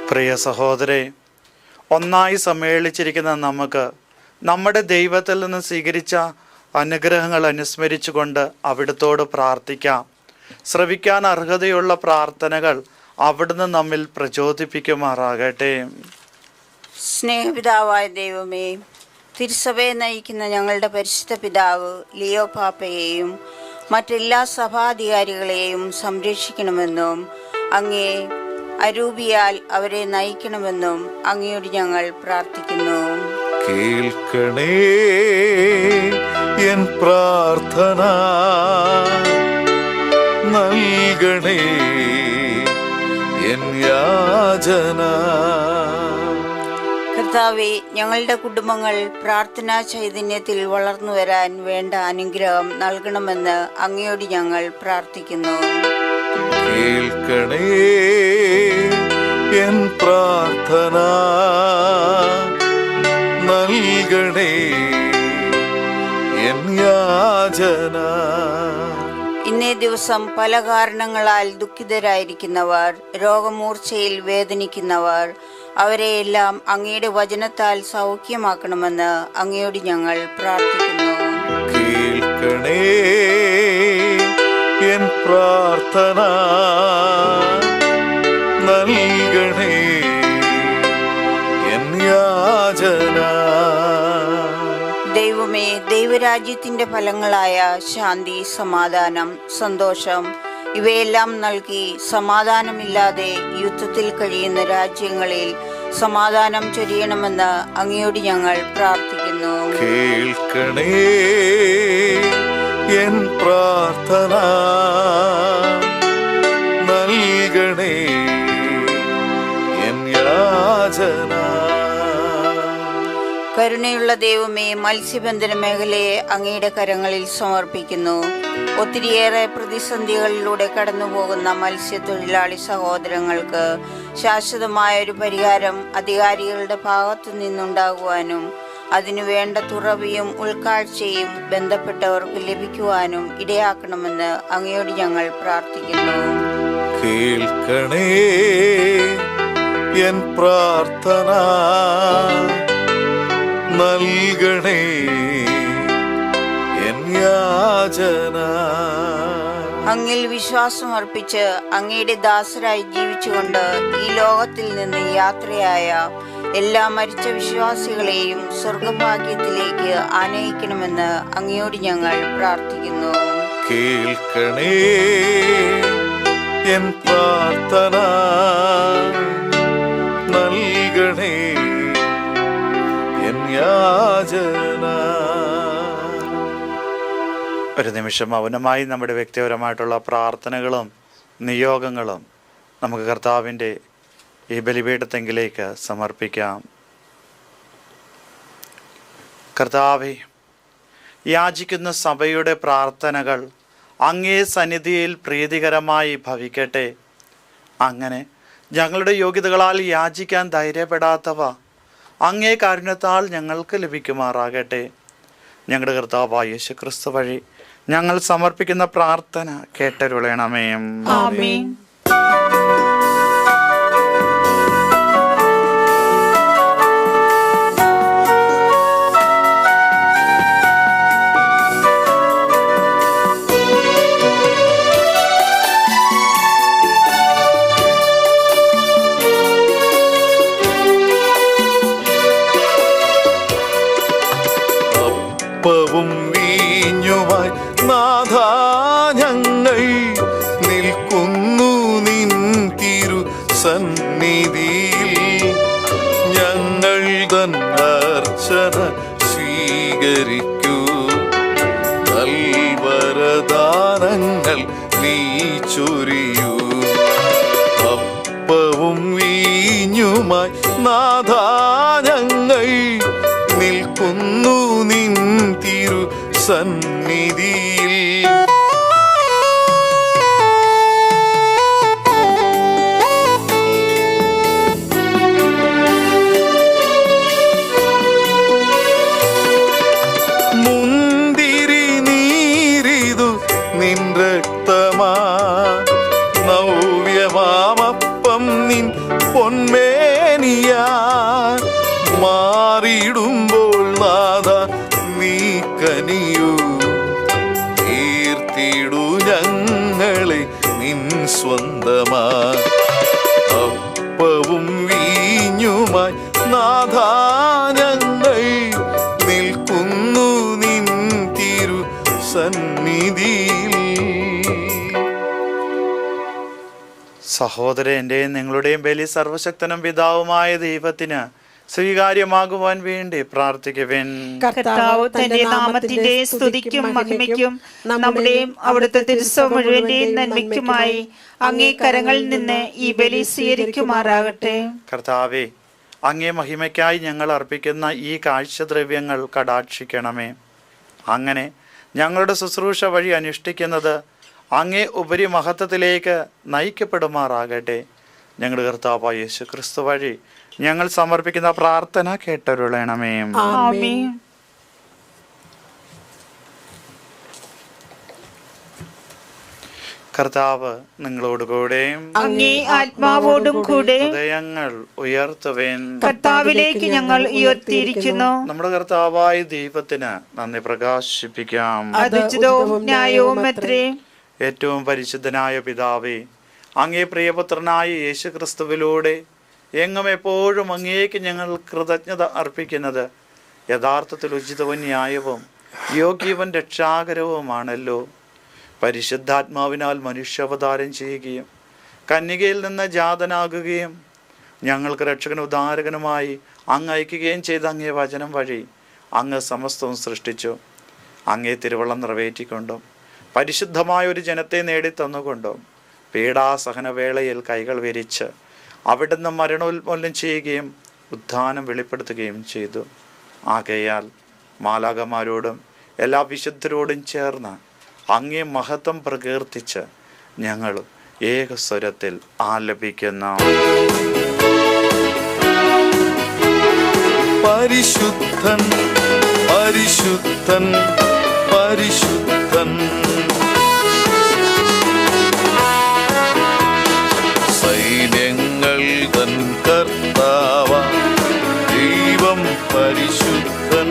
പ്രിയ സഹോദരേ, ഒന്നായി സമ്മേളിച്ചിരിക്കുന്ന നമുക്ക് നമ്മുടെ ദൈവത്തിൽ നിന്ന് സ്വീകരിച്ച അനുഗ്രഹങ്ങൾ അനുസ്മരിച്ചുകൊണ്ട് അവിടുത്തോട് പ്രാർത്ഥിക്കാം. ശ്രവിക്കാൻ അർഹതയുള്ള പ്രാർത്ഥനകൾ അവിടുന്ന് നമ്മിൽ പ്രചോദിപ്പിക്കുമാറാകട്ടെ. സ്നേഹപിതാവായ ദൈവമേ, തിരുസഭയെ നയിക്കുന്ന ഞങ്ങളുടെ പരിശുദ്ധ പിതാവ് ലിയോ പാപ്പയെയും മറ്റെല്ലാ സഭാധികാരികളെയും സംരക്ഷിക്കണമെന്നും അങ്ങേ അരൂപിയാൽ അവരെ നയിക്കണമെന്നും അങ്ങയോട് ഞങ്ങൾ പ്രാർത്ഥിക്കുന്നു. കേൾക്കണേ എൻ പ്രാർത്ഥന, നൽകണേ എൻ യാചന. കർത്താവേ, ഞങ്ങളുടെ കുടുംബങ്ങൾ പ്രാർത്ഥനാ ചൈതന്യത്തിൽ വളർന്നു വരാൻ വേണ്ട അനുഗ്രഹം നൽകണമെന്ന് അങ്ങയോട് ഞങ്ങൾ പ്രാർത്ഥിക്കുന്നു. കേൾക്കണേ എൻ പ്രാർത്ഥന, നൽകണേ എൻ യാചന. ഇന്നേ ദിവസം പല കാരണങ്ങളാൽ ദുഃഖിതരായിരിക്കുന്നവർ, രോഗമൂർച്ചയിൽ വേദനിക്കുന്നവർ, അവരെയെല്ലാം അങ്ങയുടെ വചനത്താൽ സൗഖ്യമാക്കണമെന്ന് അങ്ങയോട് ഞങ്ങൾ പ്രാർത്ഥിക്കുന്നു. കേൾക്കണേ എൻ പ്രാർത്ഥന, നൽകണേ എൻ യാചന. ദൈവമേ, ദൈവരാജ്യത്തിന്റെ ഫലങ്ങളായ ശാന്തി, സമാധാനം, സന്തോഷം ഇവയെല്ലാം നൽകി സമാധാനമില്ലാതെ യുദ്ധത്തിൽ കഴിയുന്ന രാജ്യങ്ങളിൽ സമാധാനം ചൊരിയണമെന്ന് അങ്ങയോട് ഞങ്ങൾ പ്രാർത്ഥിക്കുന്നു. കേൾക്കണേ എൻ പ്രാർത്ഥന, നൽകണേ എൻ യാചന. കരുണയുള്ള ദൈവമേ, മത്സ്യബന്ധന മേഖലയെ അങ്ങയുടെ കരങ്ങളിൽ സമർപ്പിക്കുന്നു. ഒത്തിരിയേറെ പ്രതിസന്ധികളിലൂടെ കടന്നുപോകുന്ന മത്സ്യത്തൊഴിലാളി സഹോദരങ്ങൾക്ക് ശാശ്വതമായ ഒരു പരിഹാരം അധികാരികളുടെ ഭാഗത്തു നിന്നുണ്ടാകുവാനും അതിനു വേണ്ട തുറവിയും ഉൾക്കാഴ്ചയും ബന്ധപ്പെട്ടവർക്ക് ലഭിക്കുവാനും ഇടയാക്കണമെന്ന് അങ്ങയോട് ഞങ്ങൾ പ്രാർത്ഥിക്കുന്നു. കേൾക്കണേ എൻ പ്രാർത്ഥന, നൽകണേ എൻ യാചന. അങ്ങിൽ വിശ്വാസം അർപ്പിച്ച് അങ്ങയുടെ ദാസരായി ജീവിച്ചുകൊണ്ട് ഈ ലോകത്തിൽ നിന്ന് യാത്രയായ എല്ലാ മരിച്ച വിശ്വാസികളെയും സ്വർഗഭാഗ്യത്തിലേക്ക് ആനയിക്കണമെന്ന് അങ്ങയോട് ഞങ്ങൾ പ്രാർത്ഥിക്കുന്നു. കേൾക്കണേ എൻ പ്രാർത്ഥന, നൽകണേ എൻ യാചന. ഒരു നിമിഷം മൗനമായി നമ്മുടെ വ്യക്തിപരമായിട്ടുള്ള പ്രാർത്ഥനകളും നിയോഗങ്ങളും നമുക്ക് കർത്താവിൻ്റെ ഈ ബലിപീഠത്തെങ്കിലേക്ക് സമർപ്പിക്കാം. കർത്താവേ, യാചിക്കുന്ന സഭയുടെ പ്രാർത്ഥനകൾ അങ്ങേ സന്നിധിയിൽ പ്രീതികരമായി ഭവിക്കട്ടെ. അങ്ങനെ ഞങ്ങളുടെ യോഗ്യതകളാൽ യാചിക്കാൻ ധൈര്യപ്പെടാത്തവ അങ്ങേ കാരുണ്യത്താൽ ഞങ്ങൾക്ക് ലഭിക്കുമാറാകട്ടെ. ഞങ്ങളുടെ കർത്താവായ യേശുക്രിസ്തു വഴി ഞങ്ങൾ സമർപ്പിക്കുന്ന പ്രാർത്ഥന കേട്ടരുളണമേ. ആമേൻ. അപ്പവും വീഞ്ഞുമായി നാഥാ ഞങ്ങൾ നിൽക്കുന്നു നിൻ തിരു സന്നിധിയിൽ. ഞങ്ങൾ തൻ അർച്ചന സ്വീകരിക്കൂ, നൽവരദാനങ്ങൾ നീ ചൊരിയൂ. അപ്പവും വീഞ്ഞുമായി നാഥാ ഞങ്ങൾ നിൽക്കുന്നു നിൻ തിരു സന്നിധിയിൽ. മുന്തിരി നീരിതു നിൻ രക്തമാ, നവ്യമാമപ്പം നിൻ പൊന്മേനിയാ. മാറിയിടുമ്പോൾ നാഥ നീ കനിയൂ, തീർത്തിടു ഞങ്ങളെ നിൻ സ്വന്തമാ. അപ്പവും വീഞ്ഞുമായി നാഥാ ഞങ്ങൾ നിൽക്കുന്നു നിൻ തിരു സന്നിധിയിൽ. സഹോദരൻ്റെയും നിങ്ങളുടെയും ബലി സർവശക്തനും പിതാവുമായ ദൈവത്തിന് സ്വീകാര്യമാകുവാൻ വേണ്ടി പ്രാർത്ഥിക്കുവിൻ. കർത്താവ് തന്റെ നാമത്തിന്റെ സ്തുതിക്കും മഹിമയ്ക്കും നമ്മുടെയും അവിടുത്തെ തിരുസഭ മുഴുവന്റെയും നന്മയ്ക്കുമായി അങ്ങേ കരങ്ങളിൽ നിന്ന് ഈ ബലി സ്വീകരിക്കുമാറാകട്ടെ. കർത്താവേ, അങ്ങേ മഹിമയ്ക്കായി ഞങ്ങൾ അർപ്പിക്കുന്ന ഈ കാഴ്ചദ്രവ്യങ്ങൾ കടാക്ഷിക്കണമേ. അങ്ങനെ ഞങ്ങളുടെ ശുശ്രൂഷ വഴി അനുഷ്ഠിക്കുന്നത് അങ്ങേ ഉപരി മഹത്വത്തിലേക്ക് നയിക്കപ്പെടുമാറാകട്ടെ. ഞങ്ങളുടെ കർത്താവായ യേശുക്രിസ്തു വഴി ഞങ്ങൾ സമർപ്പിക്കുന്ന പ്രാർത്ഥന കേട്ടരുളണമേ. ആമേൻ. കർത്താവ് നിങ്ങളോടുകൂടെ അങ്ങേ ആത്മാവോടും കൂടെ ഹൃദയങ്ങൾ ഉയർത്തുവേൻ. കർത്താവിലേക്ക് ഞങ്ങൾ ഉയർത്തിയിരിക്കുന്നു. നമ്മുടെ കർത്താവായ ദൈവത്തിന് നന്ദി പ്രകാശിപ്പിക്കാം. അത് ഉചിതവും ന്യായവും അത്രേ. ഏറ്റവും പരിശുദ്ധനായ പിതാവേ, അങ്ങേ പ്രിയപുത്രനായ യേശുക്രിസ്തുവിലൂടെ എങ്ങും എപ്പോഴും അങ്ങേക്ക് ഞങ്ങൾ കൃതജ്ഞത അർപ്പിക്കുന്നത് യഥാർത്ഥത്തിൽ ഉചിതവും ന്യായവും യോഗ്യവും രക്ഷാകരവുമാണല്ലോ. പരിശുദ്ധാത്മാവിനാൽ മനുഷ്യാവതാരം ചെയ്യുകയും കന്യകയിൽ നിന്ന് ജാതനാകുകയും ഞങ്ങൾക്ക് രക്ഷകനും ഉദ്ധാരകനുമായി അങ്ങ് അയക്കുകയും ചെയ്ത അങ്ങേ വചനം വഴി അങ്ങ് സമസ്തവും സൃഷ്ടിച്ചു. അങ്ങേ തിരുവള്ളം നിറവേറ്റിക്കൊണ്ടും പരിശുദ്ധമായ ഒരു ജനത്തെ നേടിത്തന്നുകൊണ്ടും പീഡാസഹനവേളയിൽ കൈകൾ വിരിച്ച് അവിടുന്ന് മരണോന്മൂലനം ചെയ്യുകയും ഉത്ഥാനം വെളിപ്പെടുത്തുകയും ചെയ്തു. ആകയാൽ മാലാഖമാരോടും എല്ലാ വിശുദ്ധരോടും ചേർന്ന് അങ്ങേ മഹത്വം പ്രകീർത്തിച്ച് ഞങ്ങൾ ഏകസ്വരത്തിൽ ആലപിക്കുന്നു. പരിശുദ്ധൻ പരിശുദ്ധൻ പരിശുദ്ധൻ. സൈന്യങ്ങൾ തൻ കർത്താവ ദൈവം പരിശുദ്ധൻ.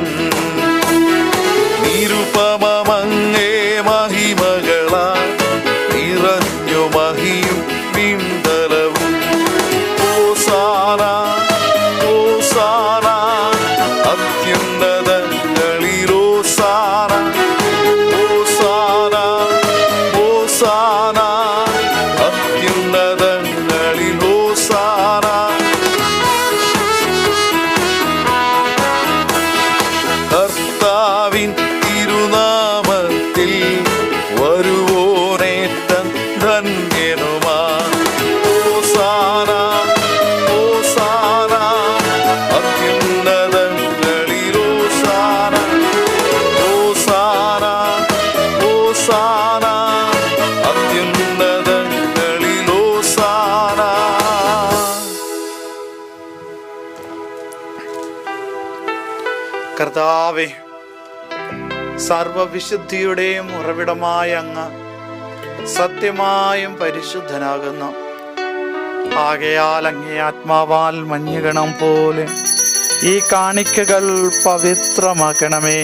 നിരുപമമങ്ങേ മഹിമകളാ നിറഞ്ഞു മഹിയും വിണ്ടലവും. ഹോസാന ഹോസാന അത്യുന്നതങ്ങളിൽ ഹോസാന ഹോസാന ഹോസാന അത്യുന്നതങ്ങളിൽ ഹോസാന. കർത്താവിൻ തിരുനാമത്തിൽ വരുവോനേറ്റം ധന്യനുമാ. ഹോസാന ഹോസാന അത്യുന്നതങ്ങളിൽ ഹോസാന ഹോസാന ഹോസാന അത്യുന്നതങ്ങളിൽ ഹോസാന. കർത്താവേ, സർവവിശുദ്ധിയുടെയും ഉറവിടമായ അങ്ങ് സത്യമായും പരിശുദ്ധനാകുന്നു. ആകയാൽ അങ്ങേ ആത്മാവാൽ മഞ്ഞുകണം പോലെ ഈ കാണിക്കകൾ പവിത്രമാക്കണമേ.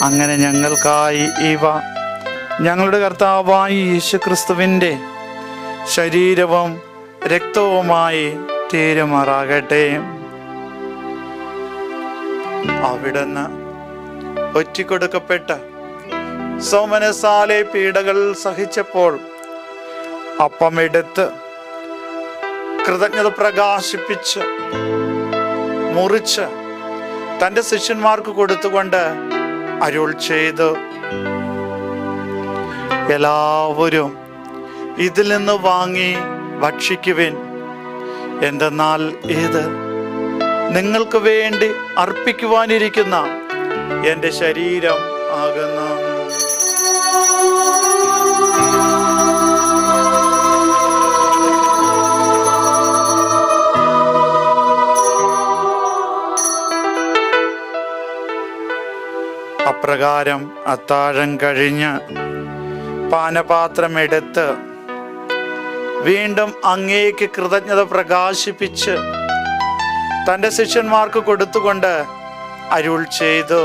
അങ്ങനെ ഞങ്ങൾക്കായി ഇവ ഞങ്ങളുടെ കർത്താവായ യേശുക്രിസ്തുവിൻ്റെ ശരീരവും രക്തവുമായി തീരുമാറാകട്ടെ. അവിടുന്ന് ഒറ്റിക്കൊടുക്കപ്പെട്ട സോമനസാലെ പീഡകൾ സഹിച്ചപ്പോൾ അപ്പമെടുത്ത് കൃതജ്ഞത പ്രകാശിപ്പിച്ച് മുറിച്ച് തൻ്റെ ശിഷ്യന്മാർക്ക് കൊടുത്തുകൊണ്ട് അരുൾ ചെയ്തു, എല്ലാവരും ഇതിൽ നിന്ന് വാങ്ങി ഭക്ഷിക്കുവിൻ. എന്തെന്നാൽ ഇത് നിങ്ങൾക്ക് വേണ്ടി അർപ്പിക്കുവാനിരിക്കുന്ന എൻ്റെ ശരീരം ആകുന്നു. അപ്രകാരം അത്താഴം കഴിഞ്ഞ് പാനപാത്രമെടുത്ത് വീണ്ടും അങ്ങേക്ക് കൃതജ്ഞത പ്രകാശിപ്പിച്ച് തൻ്റെ ശിഷ്യന്മാർക്ക് കൊടുത്തുകൊണ്ട് അരുൾ ചെയ്തു,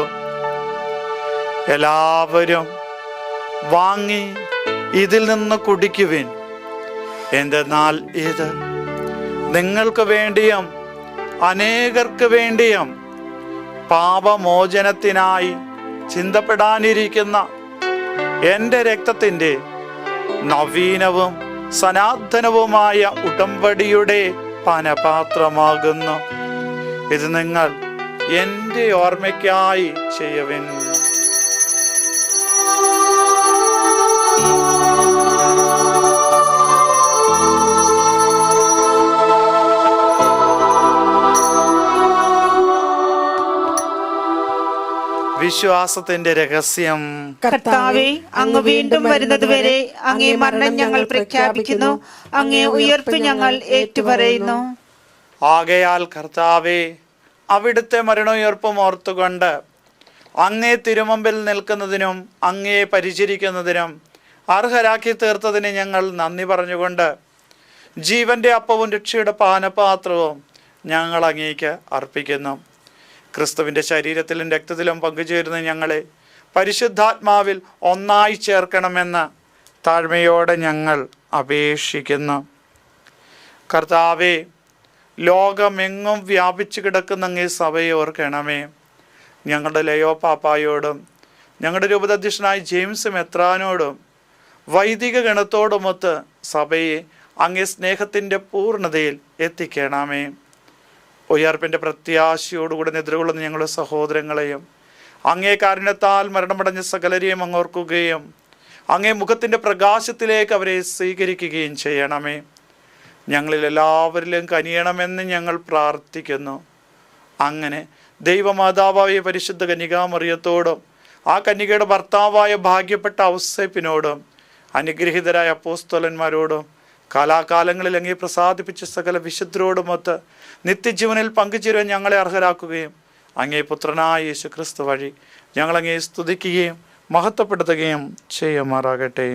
എല്ലാവരും വാങ്ങി ഇതിൽ നിന്ന് കുടിക്കുവിൻ. എന്തെന്നാൽ ഇത് നിങ്ങൾക്ക് വേണ്ടിയും അനേകർക്ക് വേണ്ടിയും പാപമോചനത്തിനായി ചിന്തപ്പെടാനിരിക്കുന്ന എൻ്റെ രക്തത്തിൻ്റെ നവീനവും സനാതനവുമായ ഉടമ്പടിയുടെ പാനപാത്രമാകുന്നു. ഇത് നിങ്ങൾ എൻ്റെ ഓർമ്മയ്ക്കായി ചെയ്യുവിൻ. വിശ്വാസത്തിന്റെ രഹസ്യം. കർത്താവേ, അങ്ങ് വീണ്ടും വരുന്നതുവരെ അങ്ങേ മരണം ഞങ്ങൾ പ്രഖ്യാപിക്കുന്നു, അങ്ങേ ഉയർപ്പ് ഞങ്ങൾ ഏറ്റുപറയുന്നു. ആകയാൽ കർത്താവേ, അവിടുത്തെ മരണോയർപ്പും ഓർത്തുകൊണ്ട് അങ്ങേ തിരുമുമ്പിൽ നിൽക്കുന്നതിനും അങ്ങേ പരിചരിക്കുന്നതിനും അർഹരാക്കി തീർത്തതിന് ഞങ്ങൾ നന്ദി പറഞ്ഞുകൊണ്ട് ജീവന്റെ അപ്പവും രക്ഷയുടെ പാനപാത്രവും ഞങ്ങൾ അങ്ങേക്ക് അർപ്പിക്കുന്നു. ക്രിസ്തുവിൻ്റെ ശരീരത്തിലും രക്തത്തിലും പങ്കുചേരുന്ന ഞങ്ങളെ പരിശുദ്ധാത്മാവിൽ ഒന്നായി ചേർക്കണമെന്ന് താഴ്മയോടെ ഞങ്ങൾ അപേക്ഷിക്കുന്നു. കർത്താവേ, ലോകമെങ്ങും വ്യാപിച്ചു കിടക്കുന്ന അങ്ങേ സഭയെ ഓർക്കണമേ. ഞങ്ങളുടെ ലയോ പാപ്പായോടും ഞങ്ങളുടെ രൂപതാധ്യക്ഷനായ ജെയിംസ് മെത്രാനോടും വൈദിക ഗണത്തോടുമൊത്ത് സഭയെ അങ്ങേ സ്നേഹത്തിൻ്റെ പൂർണ്ണതയിൽ എത്തിക്കണമേ. ഉയർപ്പിൻ്റെ പ്രത്യാശയോടുകൂടെ നിദ്രകൊള്ളുന്ന ഞങ്ങളുടെ സഹോദരങ്ങളെയും അങ്ങേ കാരുണ്യത്താൽ മരണമടഞ്ഞ സകലരെയും അങ്ങോർക്കുകയും അങ്ങേ മുഖത്തിൻ്റെ പ്രകാശത്തിലേക്ക് അവരെ സ്വീകരിക്കുകയും ചെയ്യണമേ. ഞങ്ങളിൽ എല്ലാവരിലും കനിയണമെന്ന് ഞങ്ങൾ പ്രാർത്ഥിക്കുന്നു. അങ്ങനെ ദൈവമാതാവായ പരിശുദ്ധ കന്യകാമറിയത്തോടും ആ കന്യകയുടെ ഭർത്താവായ ഭാഗ്യപ്പെട്ട ഔസേപ്പിനോടും അനുഗ്രഹീതരായ അപ്പോസ്തലന്മാരോടും കാലാകാലങ്ങളിൽ അങ്ങേ പ്രസാദിപ്പിച്ച സകല വിശുദ്ധരോടുമൊത്ത് നിത്യജീവനിൽ പങ്കുചേരുവാൻ ഞങ്ങളെ അർഹരാക്കുകയും അങ്ങേ പുത്രനായ യേശു ക്രിസ്തു വഴി ഞങ്ങളങ്ങേ സ്തുതിക്കുകയും മഹത്വപ്പെടുത്തുകയും ചെയ്യുമാറാകട്ടെ.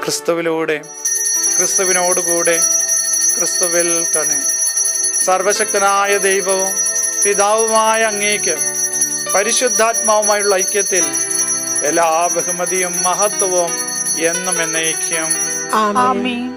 ക്രിസ്തുവിലൂടെ, ക്രിസ്തുവിനോടുകൂടെ, ക്രിസ്തുവിൽ തന്നെ സർവശക്തനായ ദൈവവും പിതാവുമായ അങ്ങേക്ക് പരിശുദ്ധാത്മാവുമായുള്ള ഐക്യത്തിൽ എല്ലാ ബഹുമതിയും മഹത്വവും എന്നും എന്നേക്കും. ആമേൻ.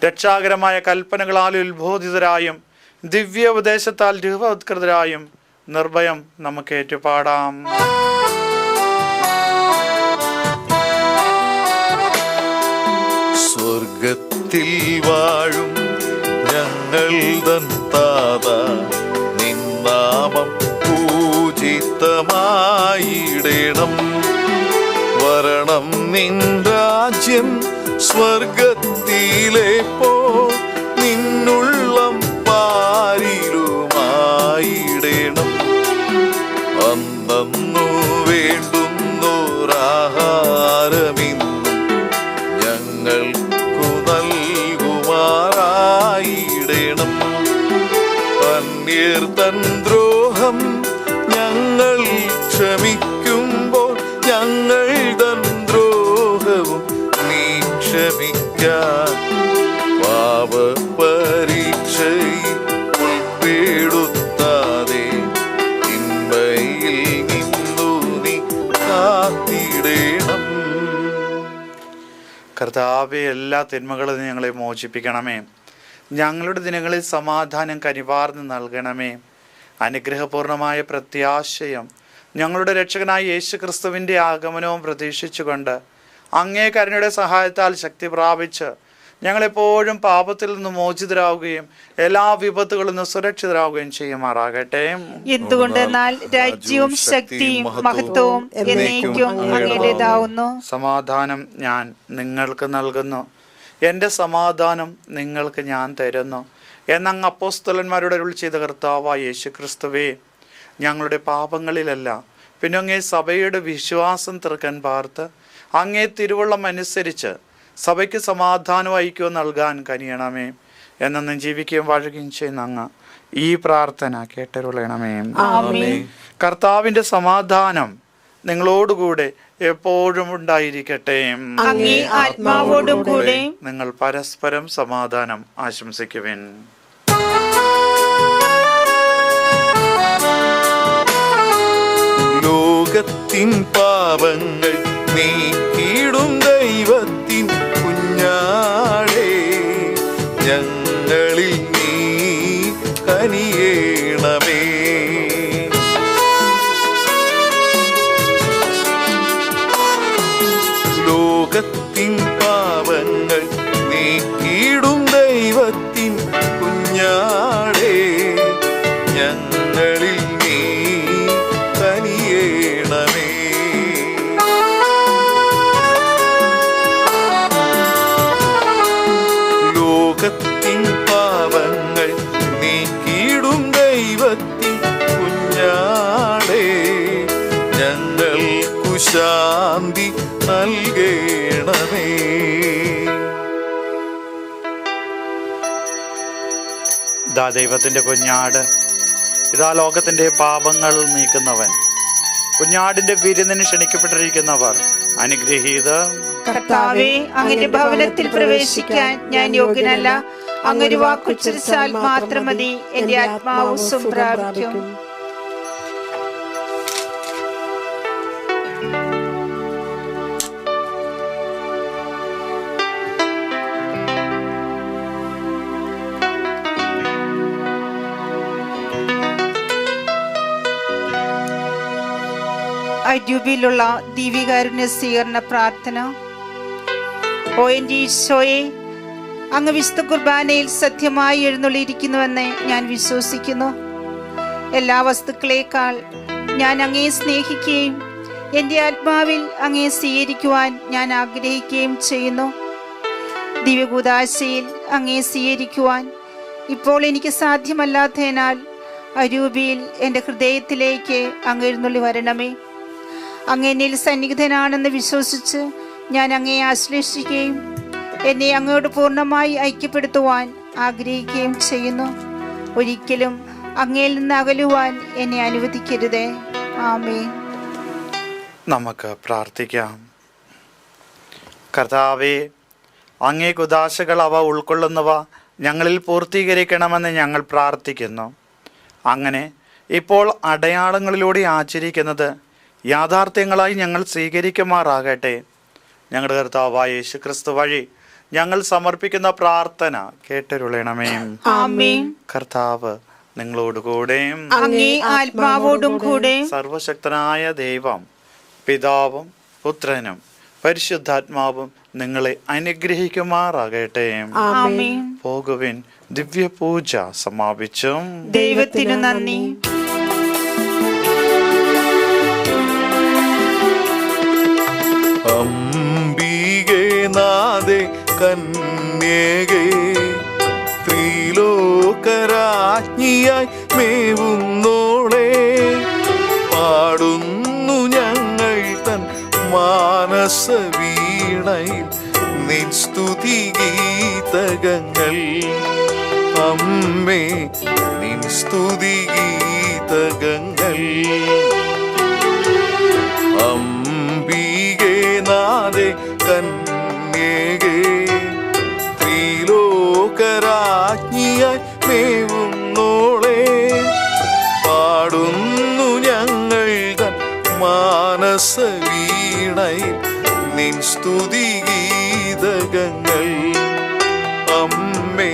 രക്ഷാകരമായ കൽപ്പനകളാൽ ഉത്ബോധിതരായും ദിവ്യ ഉപദേശത്താൽ രൂപവത്കൃതരായും നിർഭയം നമുക്ക് ഏറ്റുപാടാം. സ്വർഗത്തിൽ വാഴും ഞങ്ങൾ തൻ താത, നിന്നാമം പൂജിതമായിടണം. വരണം നിൻ രാജ്യം സ്വർഗത്തിലെ പോൽ നിന്നുള്ളം പാരിലുമായിടണം. അന്നു വേണ്ടുന്നോരാഹാരമിന്നും ഞങ്ങൾക്കു നൽകുമാറായിടണം. അന്യർ തൻ ദ്രോഹം ഞങ്ങൾ ക്ഷമിക്കുമ്പോൾ ഞങ്ങൾ തൻ ദ്രോഹവും നീ ക്ഷമിക്കാൻ. പാപപരീക്ഷയിൽ ഉൾപ്പെടുത്താതെ തിന്മയിൽ നിന്നു നീ കാത്തിടണം. കർത്താവെ, എല്ലാ തിന്മകളിൽ നിന്ന് ഞങ്ങളെ മോചിപ്പിക്കണമേ. ഞങ്ങളുടെ ദിനങ്ങളിൽ സമാധാനം കനിവാർന്ന് നൽകണമേ. അനുഗ്രഹപൂർണമായ പ്രത്യാശയം ഞങ്ങളുടെ രക്ഷകനായ യേശു ക്രിസ്തുവിൻ്റെ ആഗമനവും പ്രതീക്ഷിച്ചുകൊണ്ട് അങ്ങേ കരുണയുടെ സഹായത്താൽ ശക്തി പ്രാപിച്ച് ഞങ്ങളെപ്പോഴും പാപത്തിൽ നിന്ന് മോചിതരാകുകയും എല്ലാ വിപത്തുകളിൽ നിന്ന് സുരക്ഷിതരാകുകയും ചെയ്യുമാറാകട്ടെ. എന്തുകൊണ്ടെന്നാൽ രാജ്യവും ശക്തിയും മഹത്വവും എന്നേക്കും അങ്ങയുടേതാവുന്നു. സമാധാനം ഞാൻ നിങ്ങൾക്ക് നൽകുന്നു, എൻ്റെ സമാധാനം നിങ്ങൾക്ക് ഞാൻ തരുന്നു എന്നങ്ങ് അപ്പോസ്തലന്മാരുടെ അരുളി ചെയ്ത കർത്താവായ യേശു ക്രിസ്തുവേ, ഞങ്ങളുടെ പാപങ്ങളിലല്ല പിന്നെ അങ്ങേ സഭയുടെ വിശ്വാസം തീർക്കാൻ പാർത്ത് അങ്ങേ തിരുവള്ളം അനുസരിച്ച് സഭയ്ക്ക് സമാധാനം ഐക്യവും നൽകാൻ കനിയണമേ. എന്നും ജീവിക്കുകയും വാഴുകയും ചെയ്യുന്ന അങ്ങ് ഈ പ്രാർത്ഥന കേട്ടരുളണമേ. കർത്താവിൻ്റെ സമാധാനം നിങ്ങളോടുകൂടെ എപ്പോഴും ഉണ്ടായിരിക്കട്ടെ. അങ്ങേ ആത്മാവോടും കൂടെ. നിങ്ങൾ പരസ്പരം സമാധാനം ആശംസിക്കുവിൻ. ലോകത്തിൻ പാപങ്ങൾ നീക്കിടും ദൈവത്തിൻ കുഞ്ഞാടേ, ഞങ്ങളിൽ നീ കനിയേണമേ. ലോകത്തിൻ പാപങ്ങൾ നീക്കിടും ദൈവത്തിൻ കുഞ്ഞാടേ, ഞങ്ങളിൽ നീ കനിയേണമേ. ലോകത്തിൻ പാപങ്ങൾ നീക്കിടും ദൈവത്തിൻ കുഞ്ഞാടേ, ഞങ്ങൾക്കു ശാന്തി നൽകേണമേ. ഇതാ ദൈവത്തിൻ്റെ കുഞ്ഞാട്, ഇതാ ലോകത്തിൻ്റെ പാപങ്ങൾ നീക്കുന്നവൻ. കുഞ്ഞാടിന്റെ വിരുന്നിന് ക്ഷണിക്കപ്പെട്ടിരിക്കുന്നവർ അനുഗ്രഹീത. കർത്താവേ, അങ്ങയുടെ ഭവനത്തിൽ പ്രവേശിക്കാൻ ഞാൻ യോഗ്യനല്ല. അങ്ങൊരു വാക്കുച്ചരിച്ചാൽ മാത്രം മതി, എന്റെ ആത്മാവ് സുഖം പ്രാപിക്കും. അരൂപിയിലുള്ള ദീപികാരുണ്യ സ്വീകരണ പ്രാർത്ഥന. ഓ എൻ്റെ ഈശോയെ, അങ്ങ് വിശുദ്ധ കുർബാനയിൽ സത്യമായി എഴുന്നള്ളിയിരിക്കുന്നുവെന്ന് ഞാൻ വിശ്വസിക്കുന്നു. എല്ലാ വസ്തുക്കളേക്കാൾ ഞാൻ അങ്ങയെ സ്നേഹിക്കുകയും എൻ്റെ ആത്മാവിൽ അങ്ങയെ സ്വീകരിക്കുവാൻ ഞാൻ ആഗ്രഹിക്കുകയും ചെയ്യുന്നു. ദിവ്യകൂദാശയിൽ അങ്ങേ സ്വീകരിക്കുവാൻ ഇപ്പോൾ എനിക്ക് സാധ്യമല്ലാത്തതിനാൽ അരൂപിയിൽ എൻ്റെ ഹൃദയത്തിലേക്ക് അങ്ങ് എഴുന്നള്ളി വരണമേ. അങ്ങ് എന്നിൽ സന്നിഹിതനാണെന്ന് വിശ്വസിച്ച് ഞാൻ അങ്ങയെ ആശ്ലേഷിക്കുകയും എന്നെ അങ്ങയോട് പൂർണ്ണമായി ഐക്യപ്പെടുത്തുവാൻ ആഗ്രഹിക്കുകയും ചെയ്യുന്നു. ഒരിക്കലും അങ്ങയിൽ നിന്ന് അകലുവാൻ എന്നെ അനുവദിക്കരുതേ. ആമേൻ. നമുക്ക് പ്രാർത്ഥിക്കാം. കർത്താവേ, അങ്ങേ കുദാശകൾ അവ ഉൾക്കൊള്ളുന്നവ ഞങ്ങളിൽ പൂർത്തീകരിക്കണമെന്ന് ഞങ്ങൾ പ്രാർത്ഥിക്കുന്നു. അങ്ങനെ ഇപ്പോൾ അടയാളങ്ങളിലൂടെ ആചരിക്കുന്നത് യാഥാർത്ഥ്യങ്ങളായി ഞങ്ങൾ സ്വീകരിക്കുമാറാകട്ടെ. ഞങ്ങളുടെ കർത്താവായ യേശു ക്രിസ്തു വഴി ഞങ്ങൾ സമർപ്പിക്കുന്ന പ്രാർത്ഥന കേട്ടരുളണമേ. ആമേൻ. കർത്താവ് നിങ്ങളോടുകൂടെയും അങ്ങേ ആത്മാവോടും കൂടെ സർവശക്തനായ ദൈവം പിതാവും പുത്രനും പരിശുദ്ധാത്മാവും നിങ്ങളെ അനുഗ്രഹിക്കുമാറാകട്ടെ. ആമേൻ. പോകുവിൻ, ദിവ്യപൂജ സമാപിച്ചു. ദൈവത്തിനു നന്ദി. അംബികേ നാദേ കന്യകേ ത്രിലോകരാജ്ഞിയായി മേവുന്നോളെ പാടുന്നു ഞങ്ങൾ തൻ മാനസ വീണയിൽ നിൻ സ്തുതി ഗീതകങ്ങൾ. അമ്മേ നിൻ സ്തുതി ഗീതകങ്ങൾ. അംബികേ നാദേ കന്യകേ ത്രിലോകരാജ്ഞിയായി മേവുന്നോളെ പാടുന്നു ഞങ്ങൾ തൻ മാനസ വീണയിൽ നിൻ സ്തുതി ഗീതകങ്ങൾ. അമ്മേ